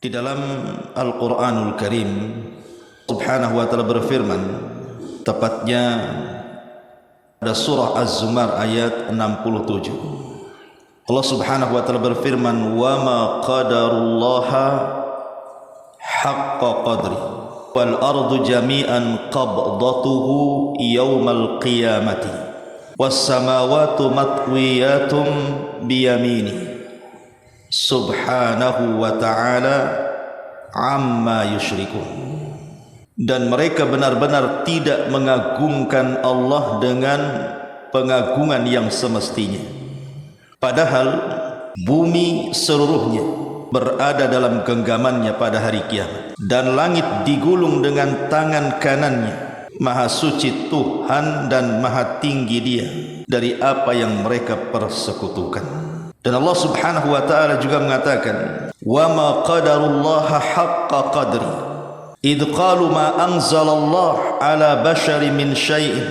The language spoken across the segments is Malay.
Di dalam Al-Quranul Karim, Subhanahu wa ta'ala berfirman, tepatnya pada surah Az-Zumar ayat 67. Allah Subhanahu wa ta'ala berfirman, "Wa ma qadarullaha haqqa qadri wal ardu jami'an qabdatuhu yawmal qiyamati was samawati matwiyatum biyamini subhanahu wa ta'ala amma yusyrikun." Dan mereka benar-benar tidak mengagungkan Allah dengan pengagungan yang semestinya, padahal bumi seluruhnya berada dalam genggamannya pada hari kiamat, dan langit digulung dengan tangan kanannya. Maha suci Tuhan dan maha tinggi Dia dari apa yang mereka persekutukan. Dan Allah Subhanahu wa ta'ala juga mengatakan, "Wa ma qadarullaha haqqa qadri idh qalu ma anzalallah ala bashari min syai'in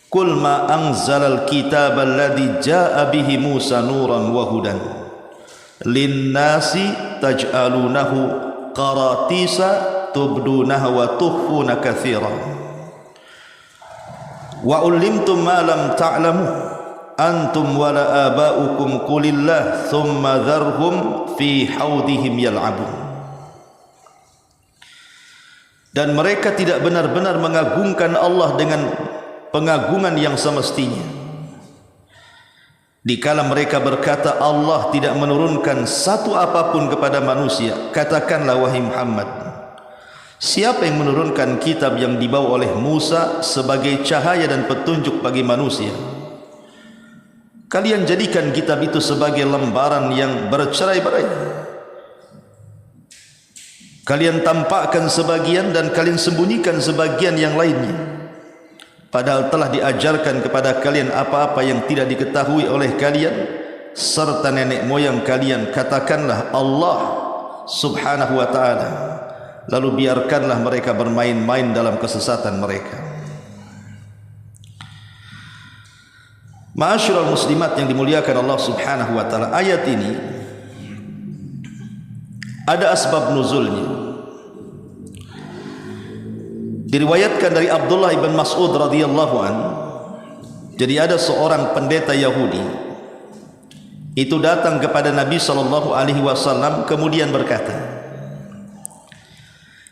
qul ma anzalal kitaba alladhi jaa bihi Musa nuran wa hudan linnasi taj'alunahu qaratisa tubdunaha wa tukhfuna katsiran wa ulimtum ma lam ta'lamu antum wala aba'ukum qulillah thumma dharhum fi haudihim yal'abun." Dan mereka tidak benar-benar mengagungkan Allah dengan pengagungan yang semestinya, dikala mereka berkata Allah tidak menurunkan satu apapun kepada manusia. Katakanlah wahai Muhammad, siapa yang menurunkan kitab yang dibawa oleh Musa sebagai cahaya dan petunjuk bagi manusia? Kalian jadikan kitab itu sebagai lembaran yang bercerai-berai. Kalian tampakkan sebagian dan kalian sembunyikan sebagian yang lainnya, padahal telah diajarkan kepada kalian apa-apa yang tidak diketahui oleh kalian serta nenek moyang kalian. Katakanlah Allah Subhanahu wa ta'ala, lalu biarkanlah mereka bermain-main dalam kesesatan mereka. Ma'asyiral muslimat yang dimuliakan Allah Subhanahu wa ta'ala, ayat ini ada asbab nuzulnya. Diriwayatkan dari Abdullah ibn Mas'ud radhiyallahu an. Jadi ada seorang pendeta Yahudi itu datang kepada Nabi sallallahu alaihi wasallam kemudian berkata,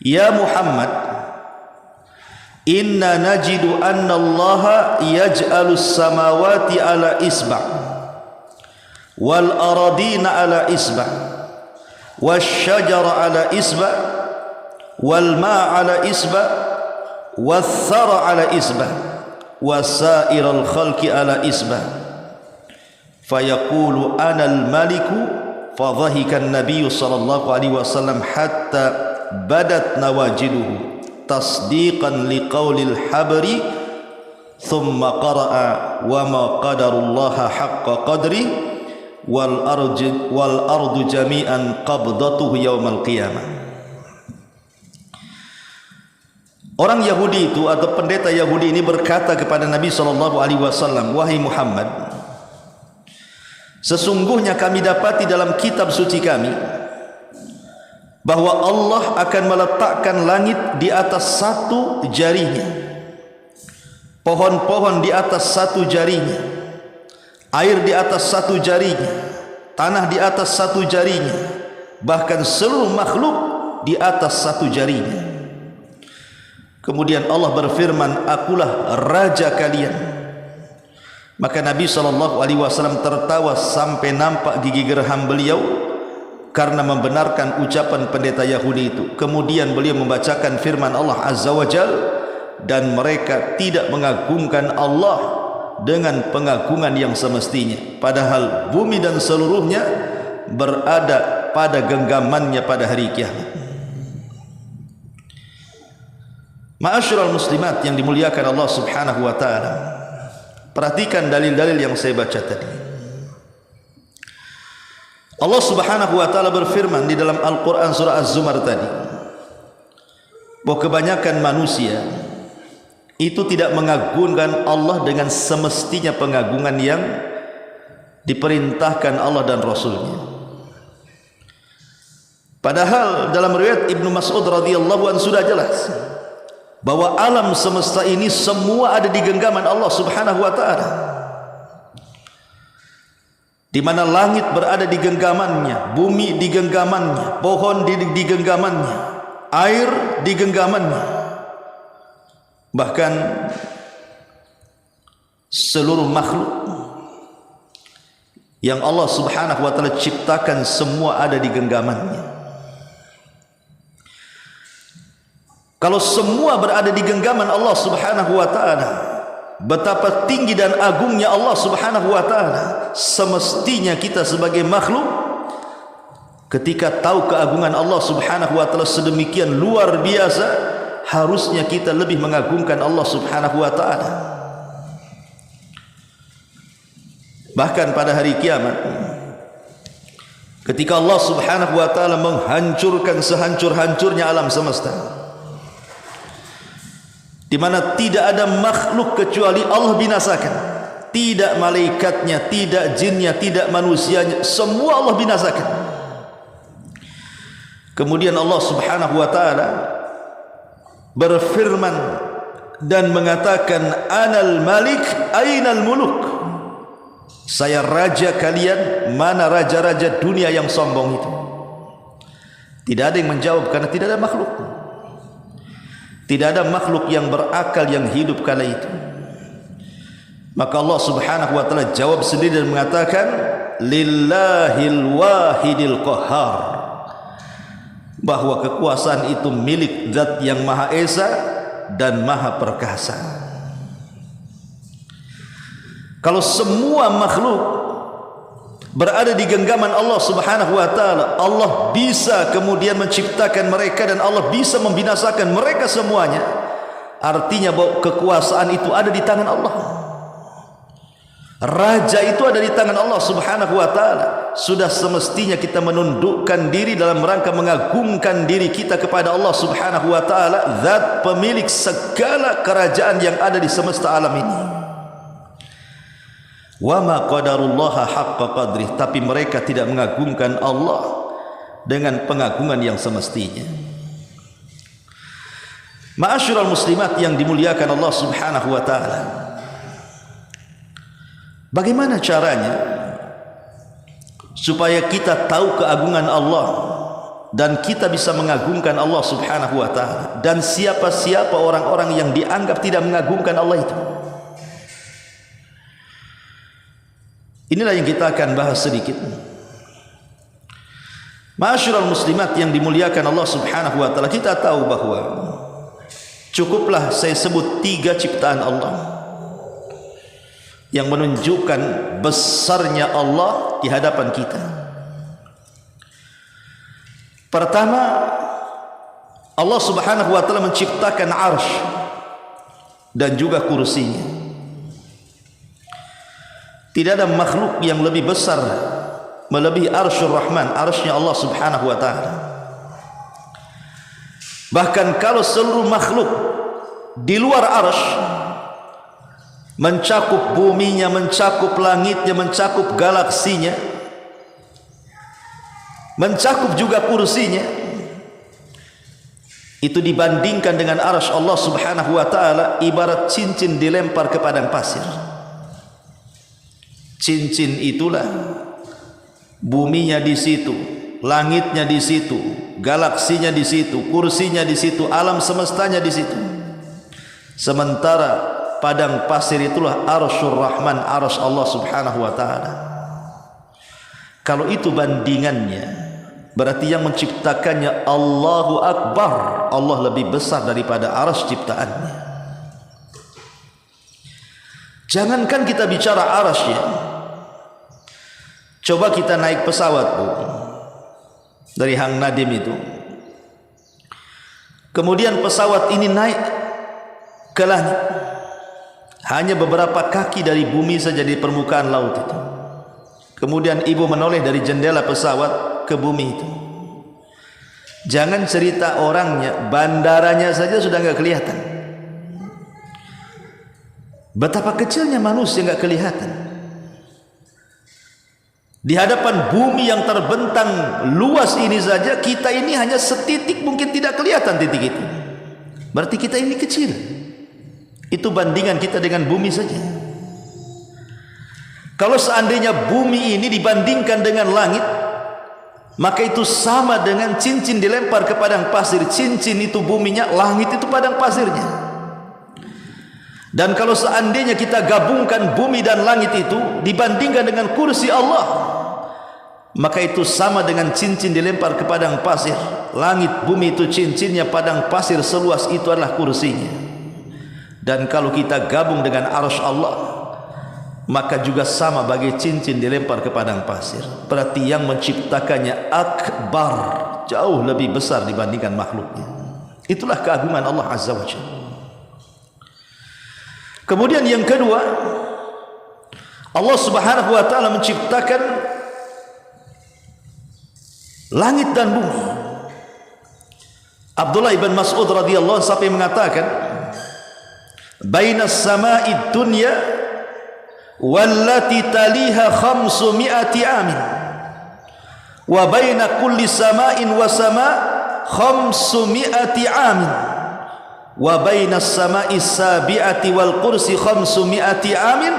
"Ya Muhammad, inna najidu anna Allah yaj'alus samawati ala isba' wal aradina ala isba' wasyajara ala isba' wal ma' ala isba' wathara ala isba' wasairal khalqi ala isba' fayaqulu ana al-maliku." Fadhahika an-nabiy sallallahu alaihi wasallam hatta badat nawajiduhu tasdiqan liqaulil habri thumma qara'a wa ma qadarullaha haqqa qadri wal ardu jami'an qabdatuhu yaumal qiyamah. Orang Yahudi itu atau pendeta Yahudi ini berkata kepada Nabi sallallahu alaihi wasallam, "Wahai Muhammad, sesungguhnya kami dapati dalam kitab suci kami bahwa Allah akan meletakkan langit di atas satu jarinya, pohon-pohon di atas satu jarinya, air di atas satu jarinya, tanah di atas satu jarinya, bahkan seluruh makhluk di atas satu jarinya. Kemudian Allah berfirman, akulah raja kalian." Maka Nabi SAW tertawa sampai nampak gigi geraham beliau karena membenarkan ucapan pendeta Yahudi itu. Kemudian beliau membacakan firman Allah Azza wa Jal, dan mereka tidak mengagungkan Allah dengan pengagungan yang semestinya, padahal bumi dan seluruhnya berada pada genggamannya pada hari kiamat. Ma'asyiral muslimat yang dimuliakan Allah Subhanahu wa ta'ala, perhatikan dalil-dalil yang saya baca tadi. Allah Subhanahu wa ta'ala berfirman di dalam Al-Quran surah Az-Zumar tadi, bahwa kebanyakan manusia itu tidak mengagungkan Allah dengan semestinya pengagungan yang diperintahkan Allah dan Rasulnya. Padahal dalam riwayat Ibnu Mas'ud radhiyallahu anhu sudah jelas bahwa alam semesta ini semua ada di genggaman Allah Subhanahu wa taala. Di mana langit berada di genggamannya, bumi di genggamannya, pohon di genggamannya, air di genggamannya. Bahkan seluruh makhluk yang Allah Subhanahu wa taala ciptakan semua ada di genggamannya. Kalau semua berada di genggaman Allah Subhanahu wa taala, betapa tinggi dan agungnya Allah Subhanahu wa taala. Semestinya kita sebagai makhluk ketika tahu keagungan Allah Subhanahu wa taala sedemikian luar biasa, harusnya kita lebih mengagungkan Allah Subhanahu wa taala. Bahkan pada hari kiamat, ketika Allah Subhanahu wa taala menghancurkan sehancur-hancurnya alam semesta, di mana tidak ada makhluk kecuali Allah binasakan, tidak malaikatnya, tidak jinnya, tidak manusianya, semua Allah binasakan. Kemudian Allah Subhanahu wa taala berfirman dan mengatakan, Anal Malik ainal muluk, saya raja kalian, mana raja-raja dunia yang sombong itu? Tidak ada yang menjawab karena tidak ada makhluk. Tidak ada makhluk yang berakal yang hidup kala itu. Maka Allah Subhanahu wa taala jawab sendiri dan mengatakan, Lillahil wahidil qahhar, bahwa kekuasaan itu milik Zat yang Maha Esa dan Maha Perkasa. Kalau semua makhluk berada di genggaman Allah Subhanahu wa taala, Allah bisa kemudian menciptakan mereka dan Allah bisa membinasakan mereka semuanya. Artinya bahwa kekuasaan itu ada di tangan Allah. Raja itu ada di tangan Allah Subhanahu wa taala. Sudah semestinya kita menundukkan diri dalam rangka mengagungkan diri kita kepada Allah Subhanahu wa taala, Zat pemilik segala kerajaan yang ada di semesta alam ini. Wa ma qadarullaha haqqa qadrih, tapi mereka tidak mengagungkan Allah dengan pengagungan yang semestinya. Ma'asyiral muslimat yang dimuliakan Allah Subhanahu wa taala, bagaimana caranya supaya kita tahu keagungan Allah dan kita bisa mengagungkan Allah Subhanahu wa taala, dan siapa-siapa orang-orang yang dianggap tidak mengagungkan Allah itu? Inilah yang kita akan bahas sedikit. Ma'asyiral muslimat yang dimuliakan Allah Subhanahu wa taala, kita tahu bahwa cukuplah saya sebut 3 ciptaan Allah yang menunjukkan besarnya Allah di hadapan kita. Pertama, Allah Subhanahu wa taala menciptakan arsy dan juga kursinya. Tidak ada makhluk yang lebih besar melebihi arsyur Rahman, arsy-Nya Allah Subhanahu wa taala. Bahkan kalau seluruh makhluk di luar arsy, mencakup buminya, mencakup langitnya, mencakup galaksinya, mencakup juga kursinya, itu dibandingkan dengan arsy Allah Subhanahu wa taala ibarat cincin dilempar ke padang pasir. Cincin itulah, buminya di situ, langitnya di situ, galaksinya di situ, kursinya di situ, alam semestanya di situ. Sementara padang pasir itulah arsyur Rahman, arsy Allah Subhanahu wa taala. Kalau itu bandingannya, berarti yang menciptakannya Allahu Akbar, Allah lebih besar daripada arsy ciptaannya. Jangankan kita bicara arsy ya, coba kita naik pesawat, Bu, dari Hang Nadim itu. Kemudian pesawat ini naik ke langit, hanya beberapa kaki dari bumi saja di permukaan laut itu. Kemudian ibu menoleh dari jendela pesawat ke bumi itu. Jangan cerita orangnya, bandaranya saja sudah enggak kelihatan. Betapa kecilnya manusia enggak kelihatan. Di hadapan bumi yang terbentang luas ini saja, kita ini hanya setitik, mungkin tidak kelihatan titik itu. Berarti kita ini kecil. Itu bandingan kita dengan bumi saja. Kalau seandainya bumi ini dibandingkan dengan langit, maka itu sama dengan cincin dilempar ke padang pasir. Cincin itu buminya, langit itu padang pasirnya. Dan kalau seandainya kita gabungkan bumi dan langit itu dibandingkan dengan kursi Allah, maka itu sama dengan cincin dilempar ke padang pasir. Langit, bumi itu cincinnya, padang pasir seluas itu adalah kursinya. Dan kalau kita gabung dengan arsy Allah, maka juga sama bagi cincin dilempar ke padang pasir. Berarti yang menciptakannya akbar, jauh lebih besar dibandingkan makhluknya. Itulah keagungan Allah Azza wa Jalla. Kemudian yang kedua, Allah Subhanahu wa taala menciptakan langit dan bumi. Abdullah ibn Mas'ud radhiyallahu anhu sampai mengatakan, "Bainas sama'id dunya wallati taliha 500 amin wa baina kulli sama'in wa sama' 500 amin wa bainas sama'i sabi'ati wal kursi 500 amin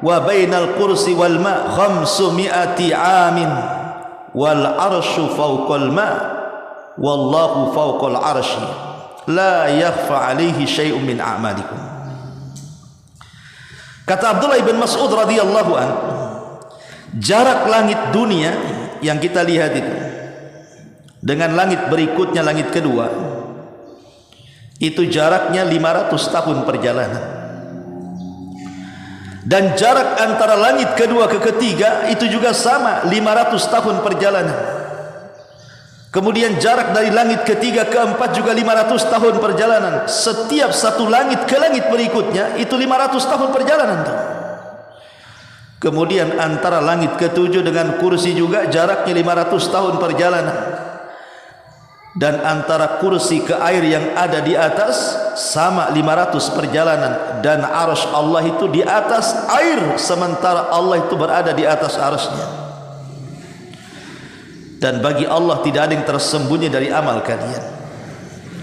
wa bainal kursi wal ma' 500 amin wal arsyu fawqal ma' wallahu fawqal arsy la yakhfa alaihi syai'un min a'malikum." Kata Abdullah ibn Mas'ud radhiyallahu anhu, jarak langit dunia yang kita lihat itu dengan langit berikutnya, langit kedua, itu jaraknya 500 tahun perjalanan. Dan jarak antara langit kedua ke ketiga itu juga sama, 500 tahun perjalanan. Kemudian jarak dari langit ketiga ke empat juga 500 tahun perjalanan. Setiap satu langit ke langit berikutnya itu 500 tahun perjalanan. Kemudian antara langit ketujuh dengan kursi juga jaraknya 500 tahun perjalanan. Dan antara kursi ke air yang ada di atas sama 500 perjalanan. Dan arsy Allah itu di atas air, sementara Allah itu berada di atas arsy-Nya. Dan bagi Allah tidak ada yang tersembunyi dari amal kalian,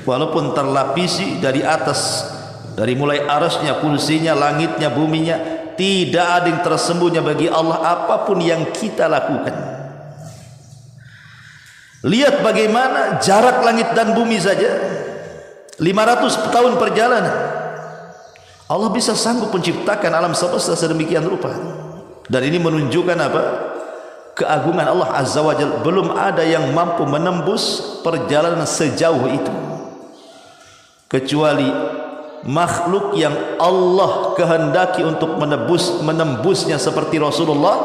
walaupun terlapisi dari atas, dari mulai arsy-Nya, kursinya, langitnya, buminya, tidak ada yang tersembunyi bagi Allah apapun yang kita lakukan. Lihat bagaimana jarak langit dan bumi saja 500 tahun perjalanan. Allah bisa sanggup menciptakan alam semesta sedemikian rupa. Dan ini menunjukkan apa? Keagungan Allah Azza wa Jalla. Belum ada yang mampu menembus perjalanan sejauh itu kecuali makhluk yang Allah kehendaki untuk menembusnya, seperti Rasulullah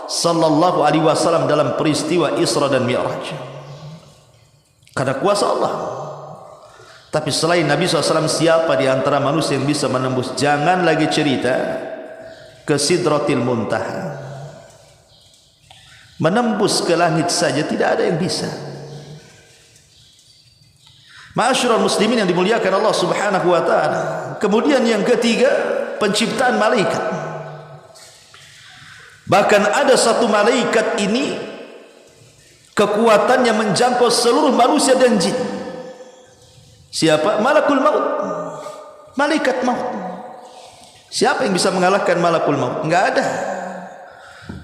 sallallahu alaihi wasallam dalam peristiwa Isra dan Mi'raj. Karena kuasa Allah. Tapi selain Nabi SAW, siapa di antara manusia yang bisa menembus? Jangan lagi cerita ke Sidratil Muntaha. Menembus ke langit saja tidak ada yang bisa. Ma'asyiral muslimin yang dimuliakan Allah Subhanahu wa taala. Kemudian yang ketiga, penciptaan malaikat. Bahkan ada satu malaikat ini kekuatannya menjangkau seluruh manusia dan jin. Siapa? Malakul maut. Malaikat maut. Siapa yang bisa mengalahkan malakul maut? Enggak ada.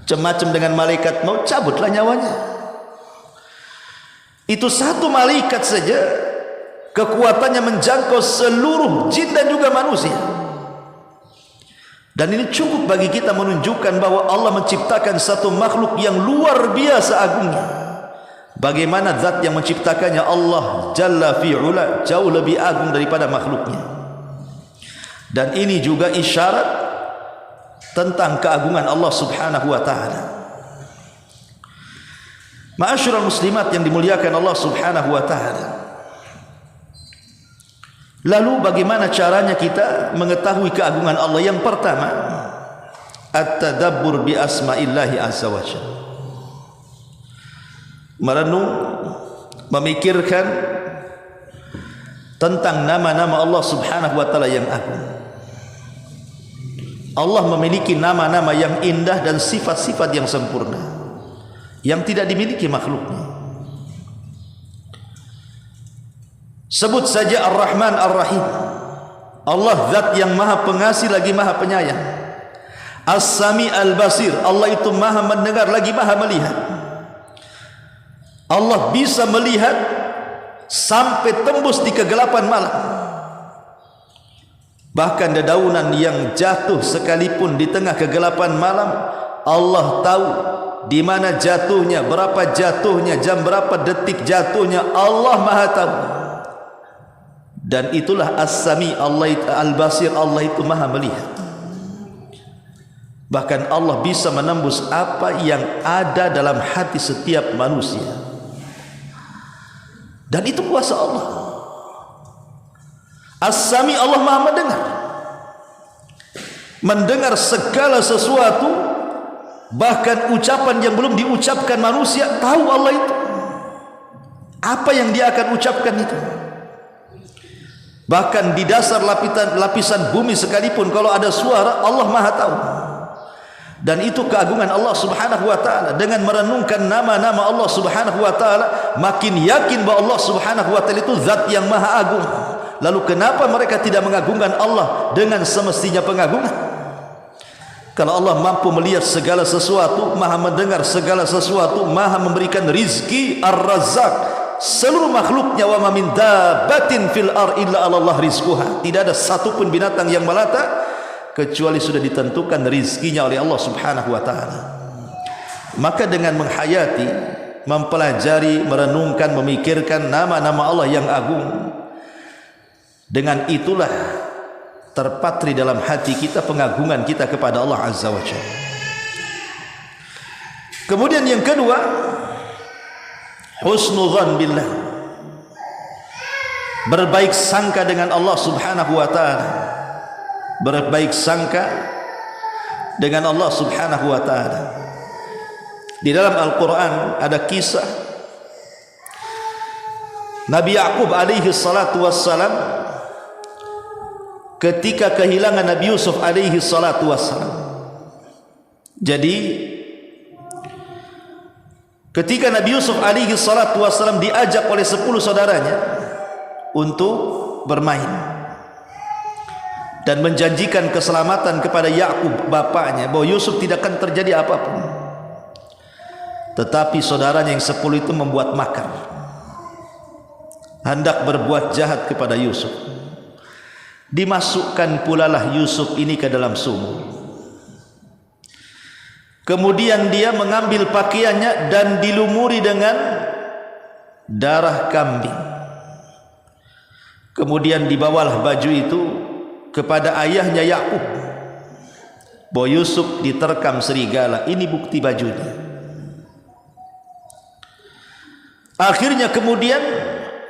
Macam-macam dengan malaikat maut, cabutlah nyawanya. Itu satu malaikat saja kekuatannya menjangkau seluruh jin dan juga manusia. Dan ini cukup bagi kita menunjukkan bahwa Allah menciptakan satu makhluk yang luar biasa agungnya. Bagaimana zat yang menciptakannya, Allah Jalla fi'ula, jauh lebih agung daripada makhluknya. Dan ini juga isyarat tentang keagungan Allah Subhanahu wa ta'ala. Ma'asyiral muslimat yang dimuliakan Allah Subhanahu wa ta'ala, lalu bagaimana caranya kita mengetahui keagungan Allah? Yang pertama, at-tadabbur bi asma'illahi azza wa jalla. Merenung, memikirkan tentang nama-nama Allah Subhanahu wa taala yang agung. Allah memiliki nama-nama yang indah dan sifat-sifat yang sempurna. yang tidak dimiliki makhluknya. Sebut saja Ar-Rahman Ar-Rahim. Allah zat yang maha pengasih lagi maha penyayang. As-Sami Al-Basir, Allah itu maha mendengar lagi maha melihat. Allah bisa melihat sampai tembus di kegelapan malam. Bahkan dedaunan yang jatuh sekalipun di tengah kegelapan malam, Allah tahu di mana jatuhnya, berapa jatuhnya, jam berapa detik jatuhnya, Allah maha tahu. Dan itulah As-Sami, Allah Al-Basir, Allah itu maha melihat. Bahkan Allah bisa menembus apa yang ada dalam hati setiap manusia. Dan itu kuasa Allah. As-Sami, Allah maha mendengar. Mendengar segala sesuatu, bahkan ucapan yang belum diucapkan manusia, tahu Allah itu. Apa yang dia akan ucapkan itu. Bahkan di dasar lapisan bumi sekalipun kalau ada suara, Allah maha tahu. Dan itu keagungan Allah subhanahu wa ta'ala. Dengan merenungkan nama-nama Allah subhanahu wa ta'ala, makin yakin bahwa Allah subhanahu wa ta'ala itu zat yang maha agung. Lalu kenapa mereka tidak mengagungkan Allah dengan semestinya pengagungan? Kalau Allah mampu melihat segala sesuatu, maha mendengar segala sesuatu, maha memberikan rizki, Ar-Razzaq, seluruh makhluknya, wa ma min dabbatin fil ar illa 'ala Allah rizquha. Tidak ada satupun binatang yang melata kecuali sudah ditentukan rizkinya oleh Allah subhanahu wa ta'ala. Maka dengan menghayati, mempelajari, merenungkan, memikirkan nama-nama Allah yang agung, dengan itulah terpatri dalam hati kita pengagungan kita kepada Allah azza wa jalla. Kemudian yang kedua, husnudzan billah, berbaik sangka dengan Allah subhanahu wa ta'ala. Berbaik sangka dengan Allah subhanahu wa ta'ala. Di dalam Al-Quran ada kisah Nabi Ya'qub alaihi salatu wassalam ketika kehilangan Nabi Yusuf alaihi salatu wassalam. Jadi ketika Nabi Yusuf alaihi salatu wassalam diajak oleh 10 saudaranya untuk bermain dan menjanjikan keselamatan kepada Ya'qub bapaknya, bahwa Yusuf tidak akan terjadi apapun. Tetapi saudaranya yang 10 itu membuat makar, hendak berbuat jahat kepada Yusuf. Dimasukkan pulalah Yusuf ini ke dalam sumur. Kemudian dia mengambil pakaiannya dan dilumuri dengan darah kambing. Kemudian dibawalah baju itu kepada ayahnya Ya'qub, bahwa Yusuf diterkam serigala. Ini bukti bajunya. Akhirnya kemudian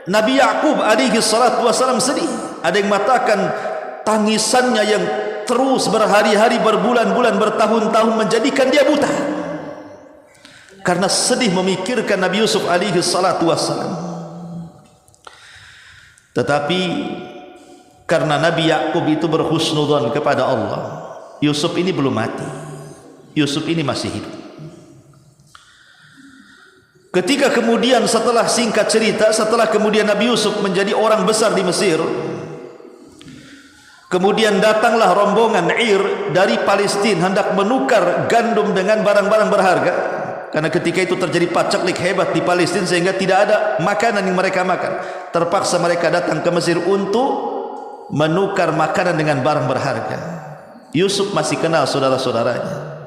Nabi Ya'qub alaihi salatu wasallam sedih. Ada yang mengatakan tangisannya yang terus berhari-hari, berbulan-bulan, bertahun-tahun menjadikan dia buta, karena sedih memikirkan Nabi Yusuf alaihi salatu wasallam. Tetapi karena Nabi Ya'qub itu berhusnudzon kepada Allah, Yusuf ini belum mati, Yusuf ini masih hidup. Ketika kemudian setelah singkat cerita, setelah kemudian Nabi Yusuf menjadi orang besar di Mesir, kemudian datanglah rombongan Ir dari Palestina hendak menukar gandum dengan barang-barang berharga, karena ketika itu terjadi paceklik hebat di Palestina sehingga tidak ada makanan yang mereka makan. Terpaksa mereka datang ke Mesir untuk menukar makanan dengan barang berharga. Yusuf masih kenal saudara-saudaranya.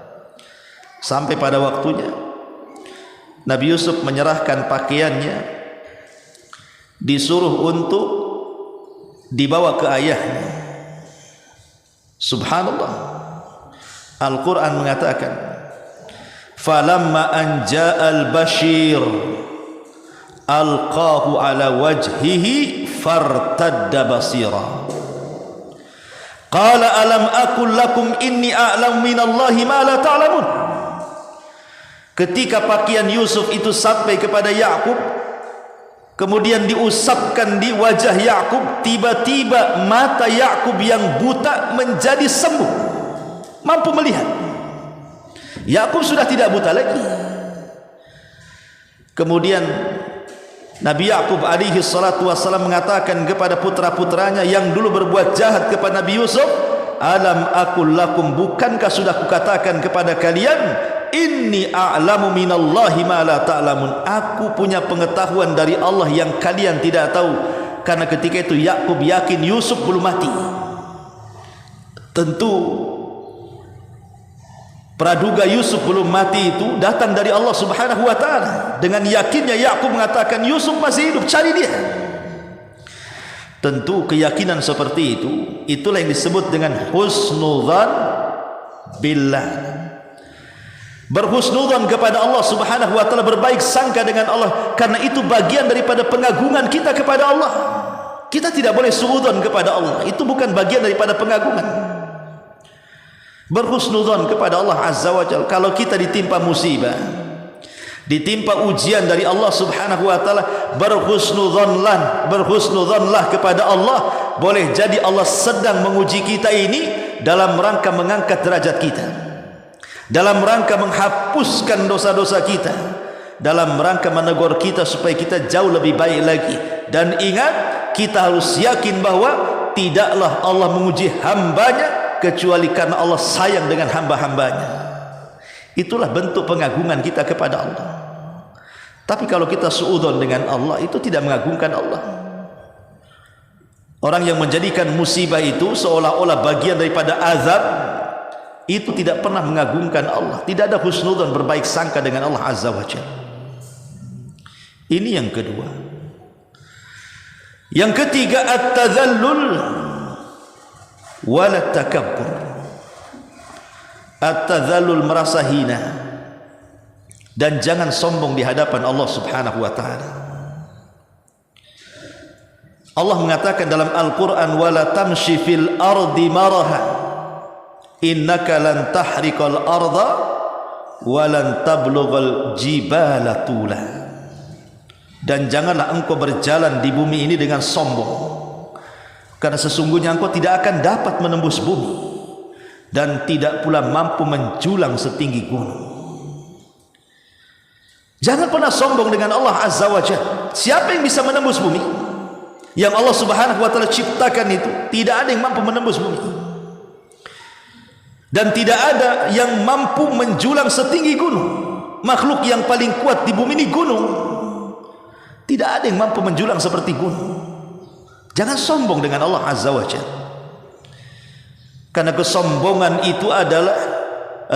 Sampai pada waktunya Nabi Yusuf menyerahkan pakaiannya, disuruh untuk dibawa ke ayahnya. Subhanallah, Al-Quran mengatakan, falamma anja'al bashir alqahu ala wajhihi fartadda basira qala alam aqul lakum inni a'lamu minallahi ma la ta'lamun. Ketika pakaian Yusuf itu sampai kepada Ya'qub, kemudian diusapkan di wajah Ya'qub, tiba-tiba mata Ya'qub yang buta menjadi sembuh, mampu melihat. Ya'qub sudah tidak buta lagi. Kemudian Nabi Ya'qub alaihi salatu wassalam mengatakan kepada putra-putranya yang dulu berbuat jahat kepada Nabi Yusuf, alam aqul lakum, bukankah sudah kukatakan kepada kalian, inni a'lamu minallahi ma la ta'lamun, aku punya pengetahuan dari Allah yang kalian tidak tahu. Karena ketika itu Ya'qub yakin Yusuf belum mati. Tentu praduga Yusuf belum mati itu datang dari Allah Subhanahu wa taala. Dengan yakinnya Ya'qub mengatakan Yusuf masih hidup, cari dia. Tentu keyakinan seperti itu, itulah yang disebut dengan husnudzan billah. Berhusnudzan kepada Allah Subhanahu wa taala, berbaik sangka dengan Allah, karena itu bagian daripada pengagungan kita kepada Allah. Kita tidak boleh suudzon kepada Allah, itu bukan bagian daripada pengagungan. Berhusnudzon kepada Allah Azza wa Jalla. Kalau kita ditimpa musibah, ditimpa ujian dari Allah Subhanahu wa taala, berhusnudzonlah kepada Allah. Boleh jadi Allah sedang menguji kita ini dalam rangka mengangkat derajat kita, dalam rangka menghapuskan dosa-dosa kita, dalam rangka menegur kita supaya kita jauh lebih baik lagi. Dan ingat, kita harus yakin bahwa tidaklah Allah menguji hambanya kecuali karena Allah sayang dengan hamba-hambanya. Itulah bentuk pengagungan kita kepada Allah. Tapi kalau kita suudzon dengan Allah, itu tidak mengagungkan Allah. Orang yang menjadikan musibah itu seolah-olah bagian daripada azab, itu tidak pernah mengagungkan Allah. Tidak ada husnudzon, berbaik sangka dengan Allah Azza wa Jalla. Ini yang kedua. Yang ketiga, at-tadhallul wala takabbur. At-tadhallul, merasa hina, dan jangan sombong di hadapan Allah Subhanahu wa taala. Allah mengatakan dalam Al-Qur'an, wala tamshi fil ardi maraha innaka lan tahriqal arda wa lan tablughal jibala tula. Dan janganlah engkau berjalan di bumi ini dengan sombong, karena sesungguhnya engkau tidak akan dapat menembus bumi dan tidak pula mampu menjulang setinggi gunung. Jangan pernah sombong dengan Allah Azza wa Jalla. Siapa yang bisa menembus bumi? Yang Allah Subhanahu wa taala ciptakan itu, tidak ada yang mampu menembus bumi. Dan tidak ada yang mampu menjulang setinggi gunung. Makhluk yang paling kuat di bumi ini gunung. Tidak ada yang mampu menjulang seperti gunung. Jangan sombong dengan Allah Azza wa Jalla. Karena kesombongan itu adalah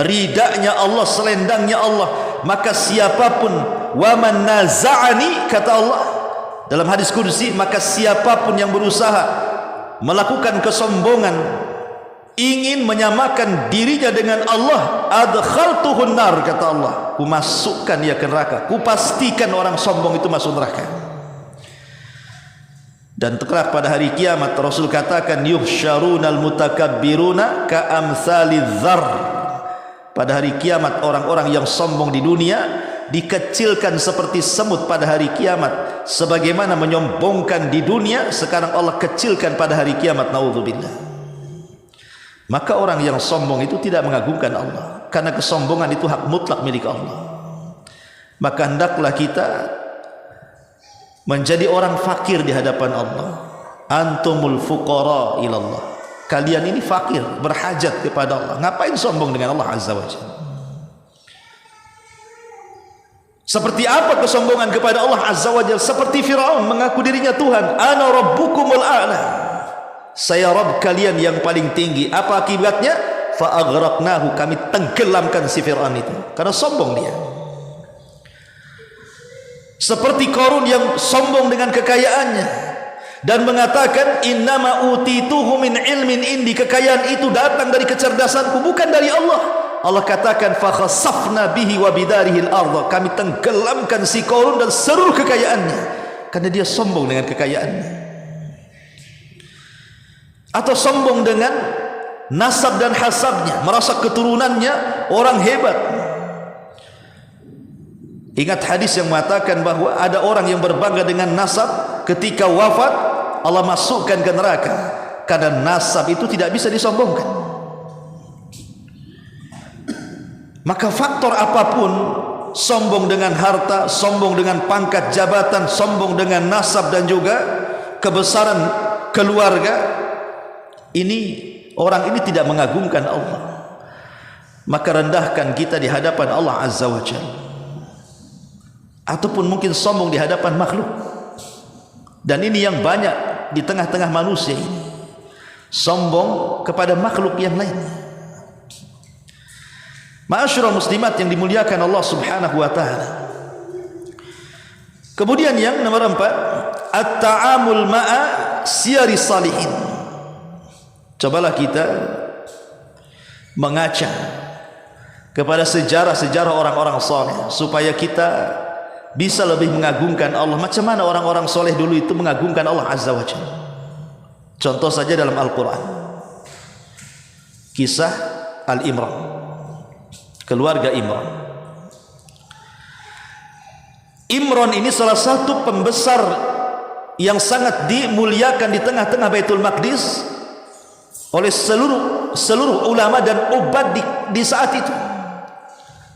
ridanya Allah, selendangnya Allah. Maka siapapun, wa man naza'ani, kata Allah dalam hadis qudsi, maka siapapun yang berusaha melakukan kesombongan, ingin menyamakan dirinya dengan Allah, adkhaltuhun nar, kata Allah, ku masukkan dia ke neraka, ku pastikan orang sombong itu masuk neraka. Dan kelak pada hari kiamat Rasul katakan, yuhsyarunal mutakabbiruna ka amsalidz dzar. Pada hari kiamat orang-orang yang sombong di dunia dikecilkan seperti semut pada hari kiamat. Sebagaimana menyombongkan di dunia, sekarang Allah kecilkan pada hari kiamat. Naudzubillah. Maka orang yang sombong itu tidak mengagungkan Allah, karena kesombongan itu hak mutlak milik Allah. Maka hendaklah kita menjadi orang fakir di hadapan Allah. Antumul fuqara ilallah. Kalian ini fakir, berhajat kepada Allah. Ngapain sombong dengan Allah Azza wa Jalla? Seperti apa kesombongan kepada Allah Azza wa Jalla? Seperti Fir'aun mengaku dirinya Tuhan. Ana rabbukumul a'la, saya Rabb kalian yang paling tinggi. Apa akibatnya? Fa aghraqnahu, kami tenggelamkan si Fir'aun itu karena sombong dia. Seperti Qarun yang sombong dengan kekayaannya dan mengatakan, innama utituhu min ilmin indi, kekayaan itu datang dari kecerdasanku, bukan dari Allah. Allah katakan, fa khasafna bihi wa bidarihil ardh, kami tenggelamkan si Qarun dan seluruh kekayaannya karena dia sombong dengan kekayaannya. Atau sombong dengan nasab dan hasabnya, merasa keturunannya orang hebat. Ingat hadis yang mengatakan bahwa ada orang yang berbangga dengan nasab, ketika wafat Allah masukkan ke neraka, karena nasab itu tidak bisa disombongkan. Maka faktor apapun sombong dengan harta, sombong dengan pangkat jabatan, sombong dengan nasab dan juga kebesaran keluarga. Ini orang ini tidak mengagungkan Allah. Maka rendahkan kita di hadapan Allah Azza wa Jalla, ataupun mungkin sombong di hadapan makhluk. Dan ini yang banyak di tengah-tengah manusia ini, sombong kepada makhluk yang lain. Ma'asyiral muslimat yang dimuliakan Allah Subhanahu wa taala. Kemudian yang nomor 4, at-ta'amul ma'a siyari salihin. Cobalah kita mengaca kepada sejarah-sejarah orang-orang saleh supaya kita bisa lebih mengagungkan Allah. Macam mana orang-orang soleh dulu itu mengagungkan Allah Azza wa Jalla. Contoh saja dalam Al-Quran, kisah Al-Imran, keluarga Imran. Imran ini salah satu pembesar yang sangat dimuliakan di tengah-tengah Baitul Maqdis oleh seluruh ulama dan ubat di saat itu.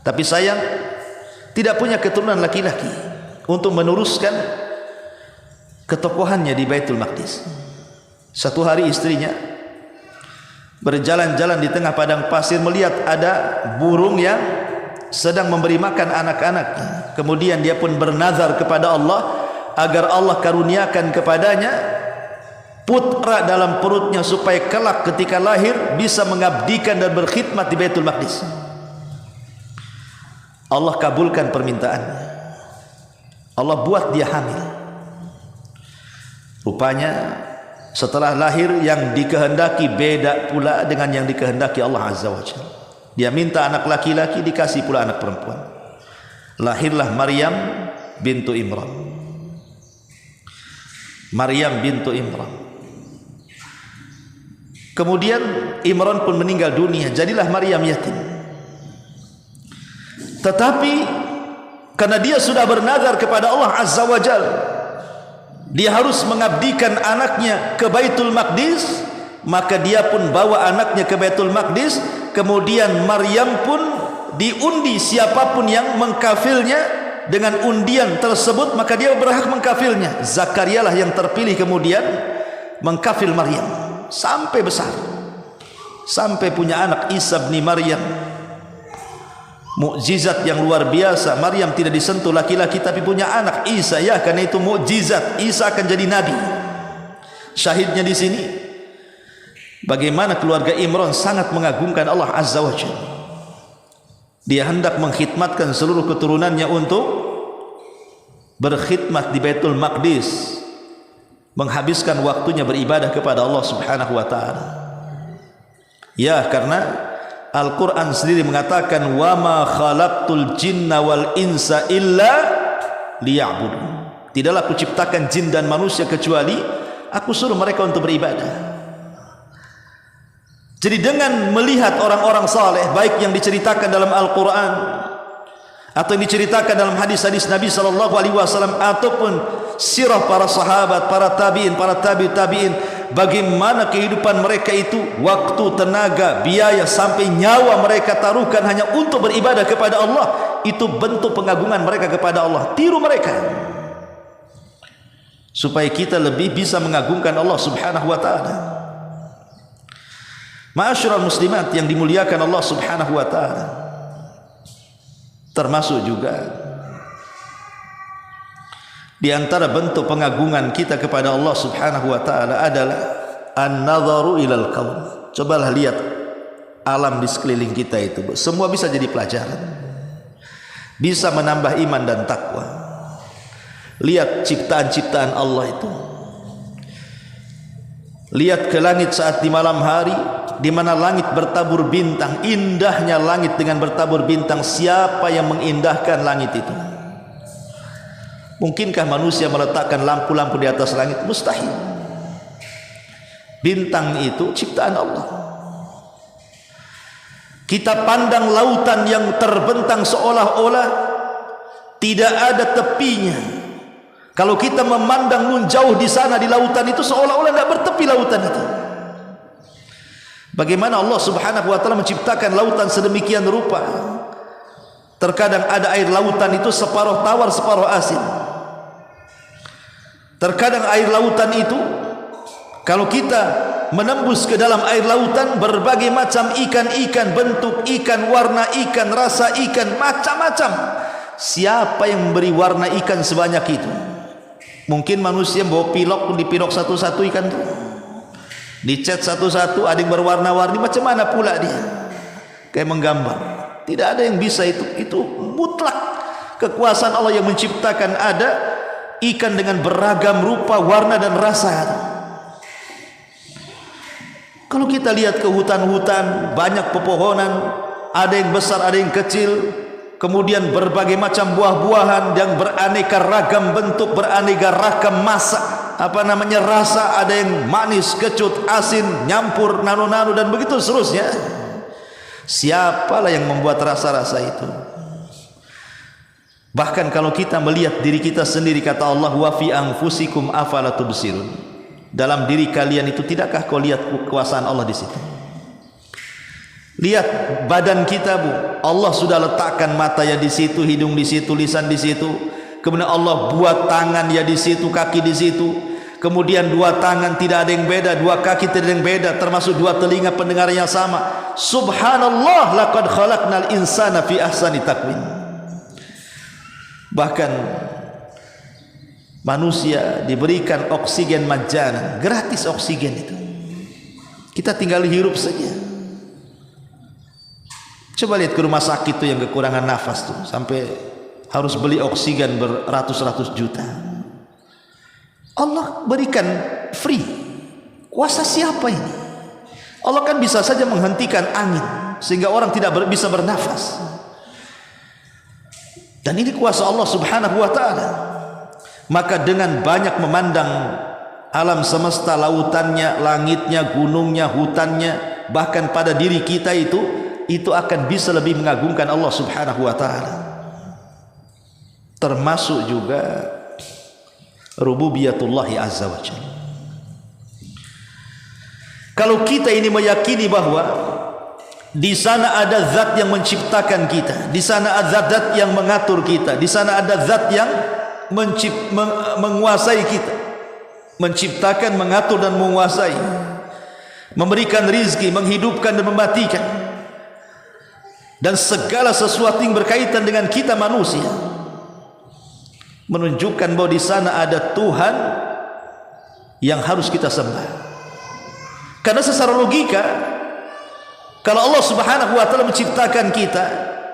Tapi sayang, tidak punya keturunan laki-laki untuk meneruskan ketokohannya di Baitul Maqdis. Satu hari istrinya berjalan-jalan di tengah padang pasir, melihat ada burung yang sedang memberi makan anak-anaknya. Kemudian dia pun bernazar kepada Allah agar Allah karuniakan kepadanya putra dalam perutnya supaya kelak ketika lahir bisa mengabdikan dan berkhidmat di Baitul Maqdis. Allah kabulkan permintaannya. Allah buat dia hamil. Rupanya setelah lahir yang dikehendaki beda pula dengan yang dikehendaki Allah Azza wa Jalla. Dia minta anak laki-laki, dikasih pula anak perempuan. Lahirlah Maryam bintu Imran. Maryam bintu Imran. Kemudian Imran pun meninggal dunia, jadilah Maryam yatim. Tetapi karena dia sudah bernazar kepada Allah Azza wa Jalla, dia harus mengabdikan anaknya ke Baitul Maqdis, maka dia pun bawa anaknya ke Baitul Maqdis. Kemudian Maryam pun diundi, siapapun yang mengkafilnya dengan undian tersebut maka dia berhak mengkafilnya. Zakaria lah yang terpilih kemudian mengkafil Maryam sampai besar, sampai punya anak Isa bin Maryam. Mukjizat yang luar biasa. Maryam tidak disentuh laki-laki tapi punya anak Isa, ya, karena itu mukjizat. Isa akan jadi nabi. Syahidnya di sini bagaimana keluarga Imran sangat mengagungkan Allah Azza wa Jalla. Dia hendak mengkhidmatkan seluruh keturunannya untuk berkhidmat di Baitul Maqdis, menghabiskan waktunya beribadah kepada Allah Subhanahu wa taala. Ya, karena Al-Quran sendiri mengatakan wa ma khalaqtul jinna wal insa illa liya'budun. Tidaklah aku ciptakan jin dan manusia kecuali aku suruh mereka untuk beribadah. Jadi dengan melihat orang-orang saleh, baik yang diceritakan dalam Al-Quran atau yang diceritakan dalam hadis-hadis Nabi SAW ataupun sirah para sahabat, para tabi'in, para tabi'in, bagaimana kehidupan mereka itu, waktu, tenaga, biaya sampai nyawa mereka taruhkan hanya untuk beribadah kepada Allah. Itu bentuk pengagungan mereka kepada Allah. Tiru mereka supaya kita lebih bisa mengagungkan Allah Subhanahu wa taala. Ma'asyiral muslimat yang dimuliakan Allah Subhanahu wa taala, termasuk juga di antara bentuk pengagungan kita kepada Allah Subhanahu wa taala adalah an-nadharu ilal kaun. Cobalah lihat alam di sekeliling kita itu, semua bisa jadi pelajaran, bisa menambah iman dan takwa. Lihat ciptaan-ciptaan Allah itu. Lihat ke langit saat di malam hari, di mana langit bertabur bintang. Indahnya langit dengan bertabur bintang. Siapa yang mengindahkan langit itu? Mungkinkah manusia meletakkan lampu-lampu di atas langit? Mustahil. Bintang itu ciptaan Allah. Kita pandang lautan yang terbentang seolah-olah tidak ada tepinya. Kalau kita memandang nun jauh di sana di lautan itu, seolah-olah tidak bertepi lautan itu. Bagaimana Allah Subhanahu wa taala menciptakan lautan sedemikian rupa? Terkadang ada air lautan itu separuh tawar separuh asin. Terkadang air lautan itu, kalau kita menembus ke dalam air lautan, berbagai macam ikan-ikan, bentuk ikan, warna ikan, rasa ikan, macam-macam. Siapa yang memberi warna ikan sebanyak itu? Mungkin manusia bawa pilok, dipilok satu-satu ikan itu, dicat satu-satu, ada yang berwarna-warni, macam mana pula dia? Kayak menggambar. Tidak ada yang bisa itu mutlak kekuasaan Allah yang menciptakan ada ikan dengan beragam rupa, warna dan rasa. Kalau kita lihat ke hutan-hutan, banyak pepohonan, ada yang besar, ada yang kecil, kemudian berbagai macam buah-buahan yang beraneka ragam bentuk, beraneka ragam rasa, ada yang manis, kecut, asin, nyampur, nano-nano dan begitu seterusnya. Siapalah yang membuat rasa-rasa itu? Bahkan kalau kita melihat diri kita sendiri, kata Allah, wa fi anfusikum afala tubsirun. Dalam diri kalian itu tidakkah kau lihat kekuasaan Allah di situ? Lihat badan kita, Bu. Allah sudah letakkan mata ya di situ, hidung di situ, lisan di situ. Kemudian Allah buat tangan ya di situ, kaki di situ. Kemudian dua tangan tidak ada yang beda, dua kaki tidak ada yang beda, termasuk dua telinga pendengarnya sama. Subhanallah, laqad khalaqnal insana fi ahsani taqwim. Bahkan manusia diberikan oksigen majanan, gratis oksigen itu. Kita tinggal hirup saja. Coba lihat ke rumah sakit tuh yang kekurangan nafas tuh, sampai harus beli oksigen beratus-ratus juta. Allah berikan free. Kuasa siapa ini? Allah kan bisa saja menghentikan angin sehingga orang tidak bisa bernafas. Dan ini kuasa Allah Subhanahu wa ta'ala. Maka dengan banyak memandang alam semesta, lautannya, langitnya, gunungnya, hutannya, bahkan pada diri kita itu akan bisa lebih mengagungkan Allah Subhanahu wa ta'ala. Termasuk juga rububiyatullahi azza wa jalla. Kalau kita ini meyakini bahwa di sana ada zat yang menciptakan kita, di sana ada zat yang mengatur kita, di sana ada zat yang menguasai kita, menciptakan, mengatur dan menguasai, memberikan rizki, menghidupkan dan mematikan, dan segala sesuatu yang berkaitan dengan kita manusia, menunjukkan bahwa di sana ada Tuhan yang harus kita sembah. Karena secara logika, kalau Allah Subhanahu wa ta'ala menciptakan kita,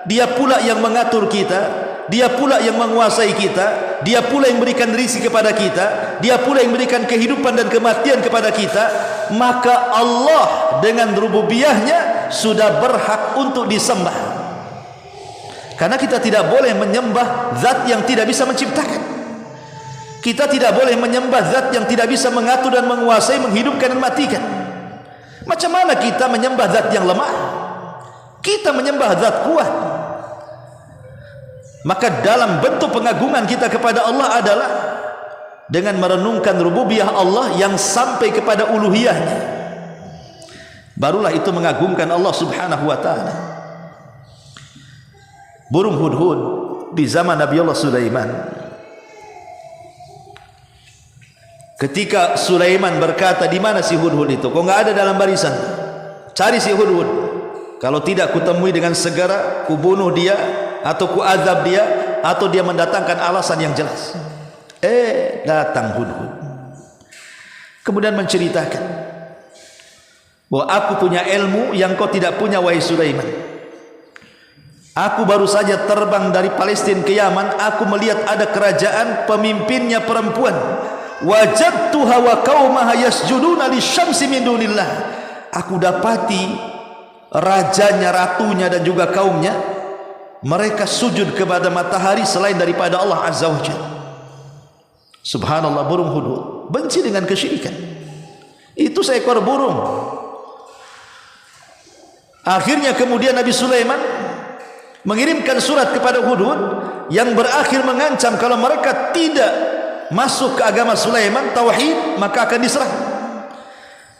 Dia pula yang mengatur kita, Dia pula yang menguasai kita, Dia pula yang memberikan rezeki kepada kita, Dia pula yang memberikan kehidupan dan kematian kepada kita, maka Allah dengan rububiyahnya sudah berhak untuk disembah. Karena kita tidak boleh menyembah zat yang tidak bisa menciptakan. Kita tidak boleh menyembah zat yang tidak bisa mengatur dan menguasai, menghidupkan dan matikan. Macam mana kita menyembah zat yang lemah? Kita menyembah zat kuat. Maka dalam bentuk pengagungan kita kepada Allah adalah dengan merenungkan rububiyah Allah yang sampai kepada uluhiyahnya. Barulah itu mengagungkan Allah Subhanahu wa ta'ala. Burung hudhud di zaman Nabi Allah Sulaiman, ketika Sulaiman berkata, di mana si hudhud itu? Kok enggak ada dalam barisan? Cari si hudhud. Kalau tidak kutemui dengan segera, kubunuh dia atau kuazab dia, atau dia mendatangkan alasan yang jelas. Datang hudhud. Kemudian menceritakan bahwa aku punya ilmu yang kau tidak punya, wahai Sulaiman. Aku baru saja terbang dari Palestina ke Yaman. Aku melihat ada kerajaan, pemimpinnya perempuan. Wajadtuha wa qaumaha yasjuduna lisyamsi min dunillah. Aku dapati rajanya, ratunya dan juga kaumnya, mereka sujud kepada matahari selain daripada Allah Azza wa Jalla. Subhanallah, burung hudhud benci dengan kesyirikan. Itu seekor burung. Akhirnya kemudian Nabi Sulaiman mengirimkan surat kepada hudhud yang berakhir mengancam kalau mereka tidak masuk ke agama Sulaiman, tauhid, maka akan diserang.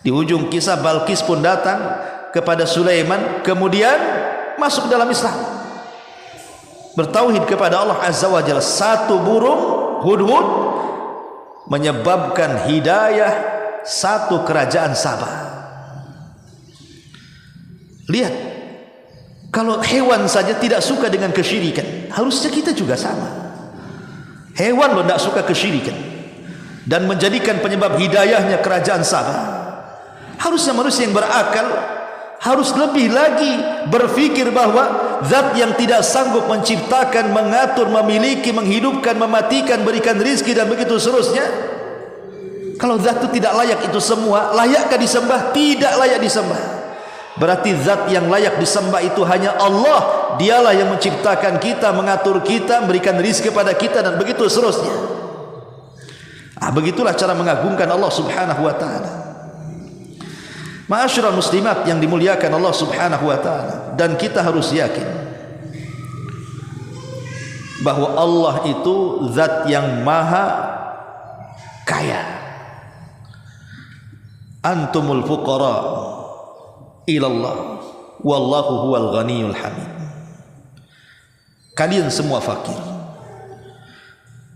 Di ujung kisah, Balqis pun datang kepada Sulaiman, kemudian masuk dalam Islam. bertauhid kepada Allah Azza wa Jalla. Satu burung hudhud menyebabkan hidayah satu kerajaan Sabah. Lihat, kalau hewan saja tidak suka dengan kesyirikan, harusnya kita juga sama. Hewan loh tidak suka kesyirikan dan menjadikan penyebab hidayahnya kerajaan Sabah. Harusnya manusia yang berakal harus lebih lagi berfikir bahwa zat yang tidak sanggup menciptakan, mengatur, memiliki, menghidupkan, mematikan, berikan rizki dan begitu seterusnya, kalau zat itu tidak layak itu semua, layakkah disembah? Tidak layak disembah. Berarti zat yang layak disembah itu hanya Allah. Dialah yang menciptakan kita, mengatur kita, memberikan rizki kepada kita dan begitu seterusnya. Begitulah cara mengagungkan Allah Subhanahu wa taala. Ma'asyiral muslimat yang dimuliakan Allah Subhanahu wa taala, dan kita harus yakin bahwa Allah itu zat yang maha kaya. Antumul fuqara ilallah wallahu huwal ghaniyul hamid. Kalian semua fakir,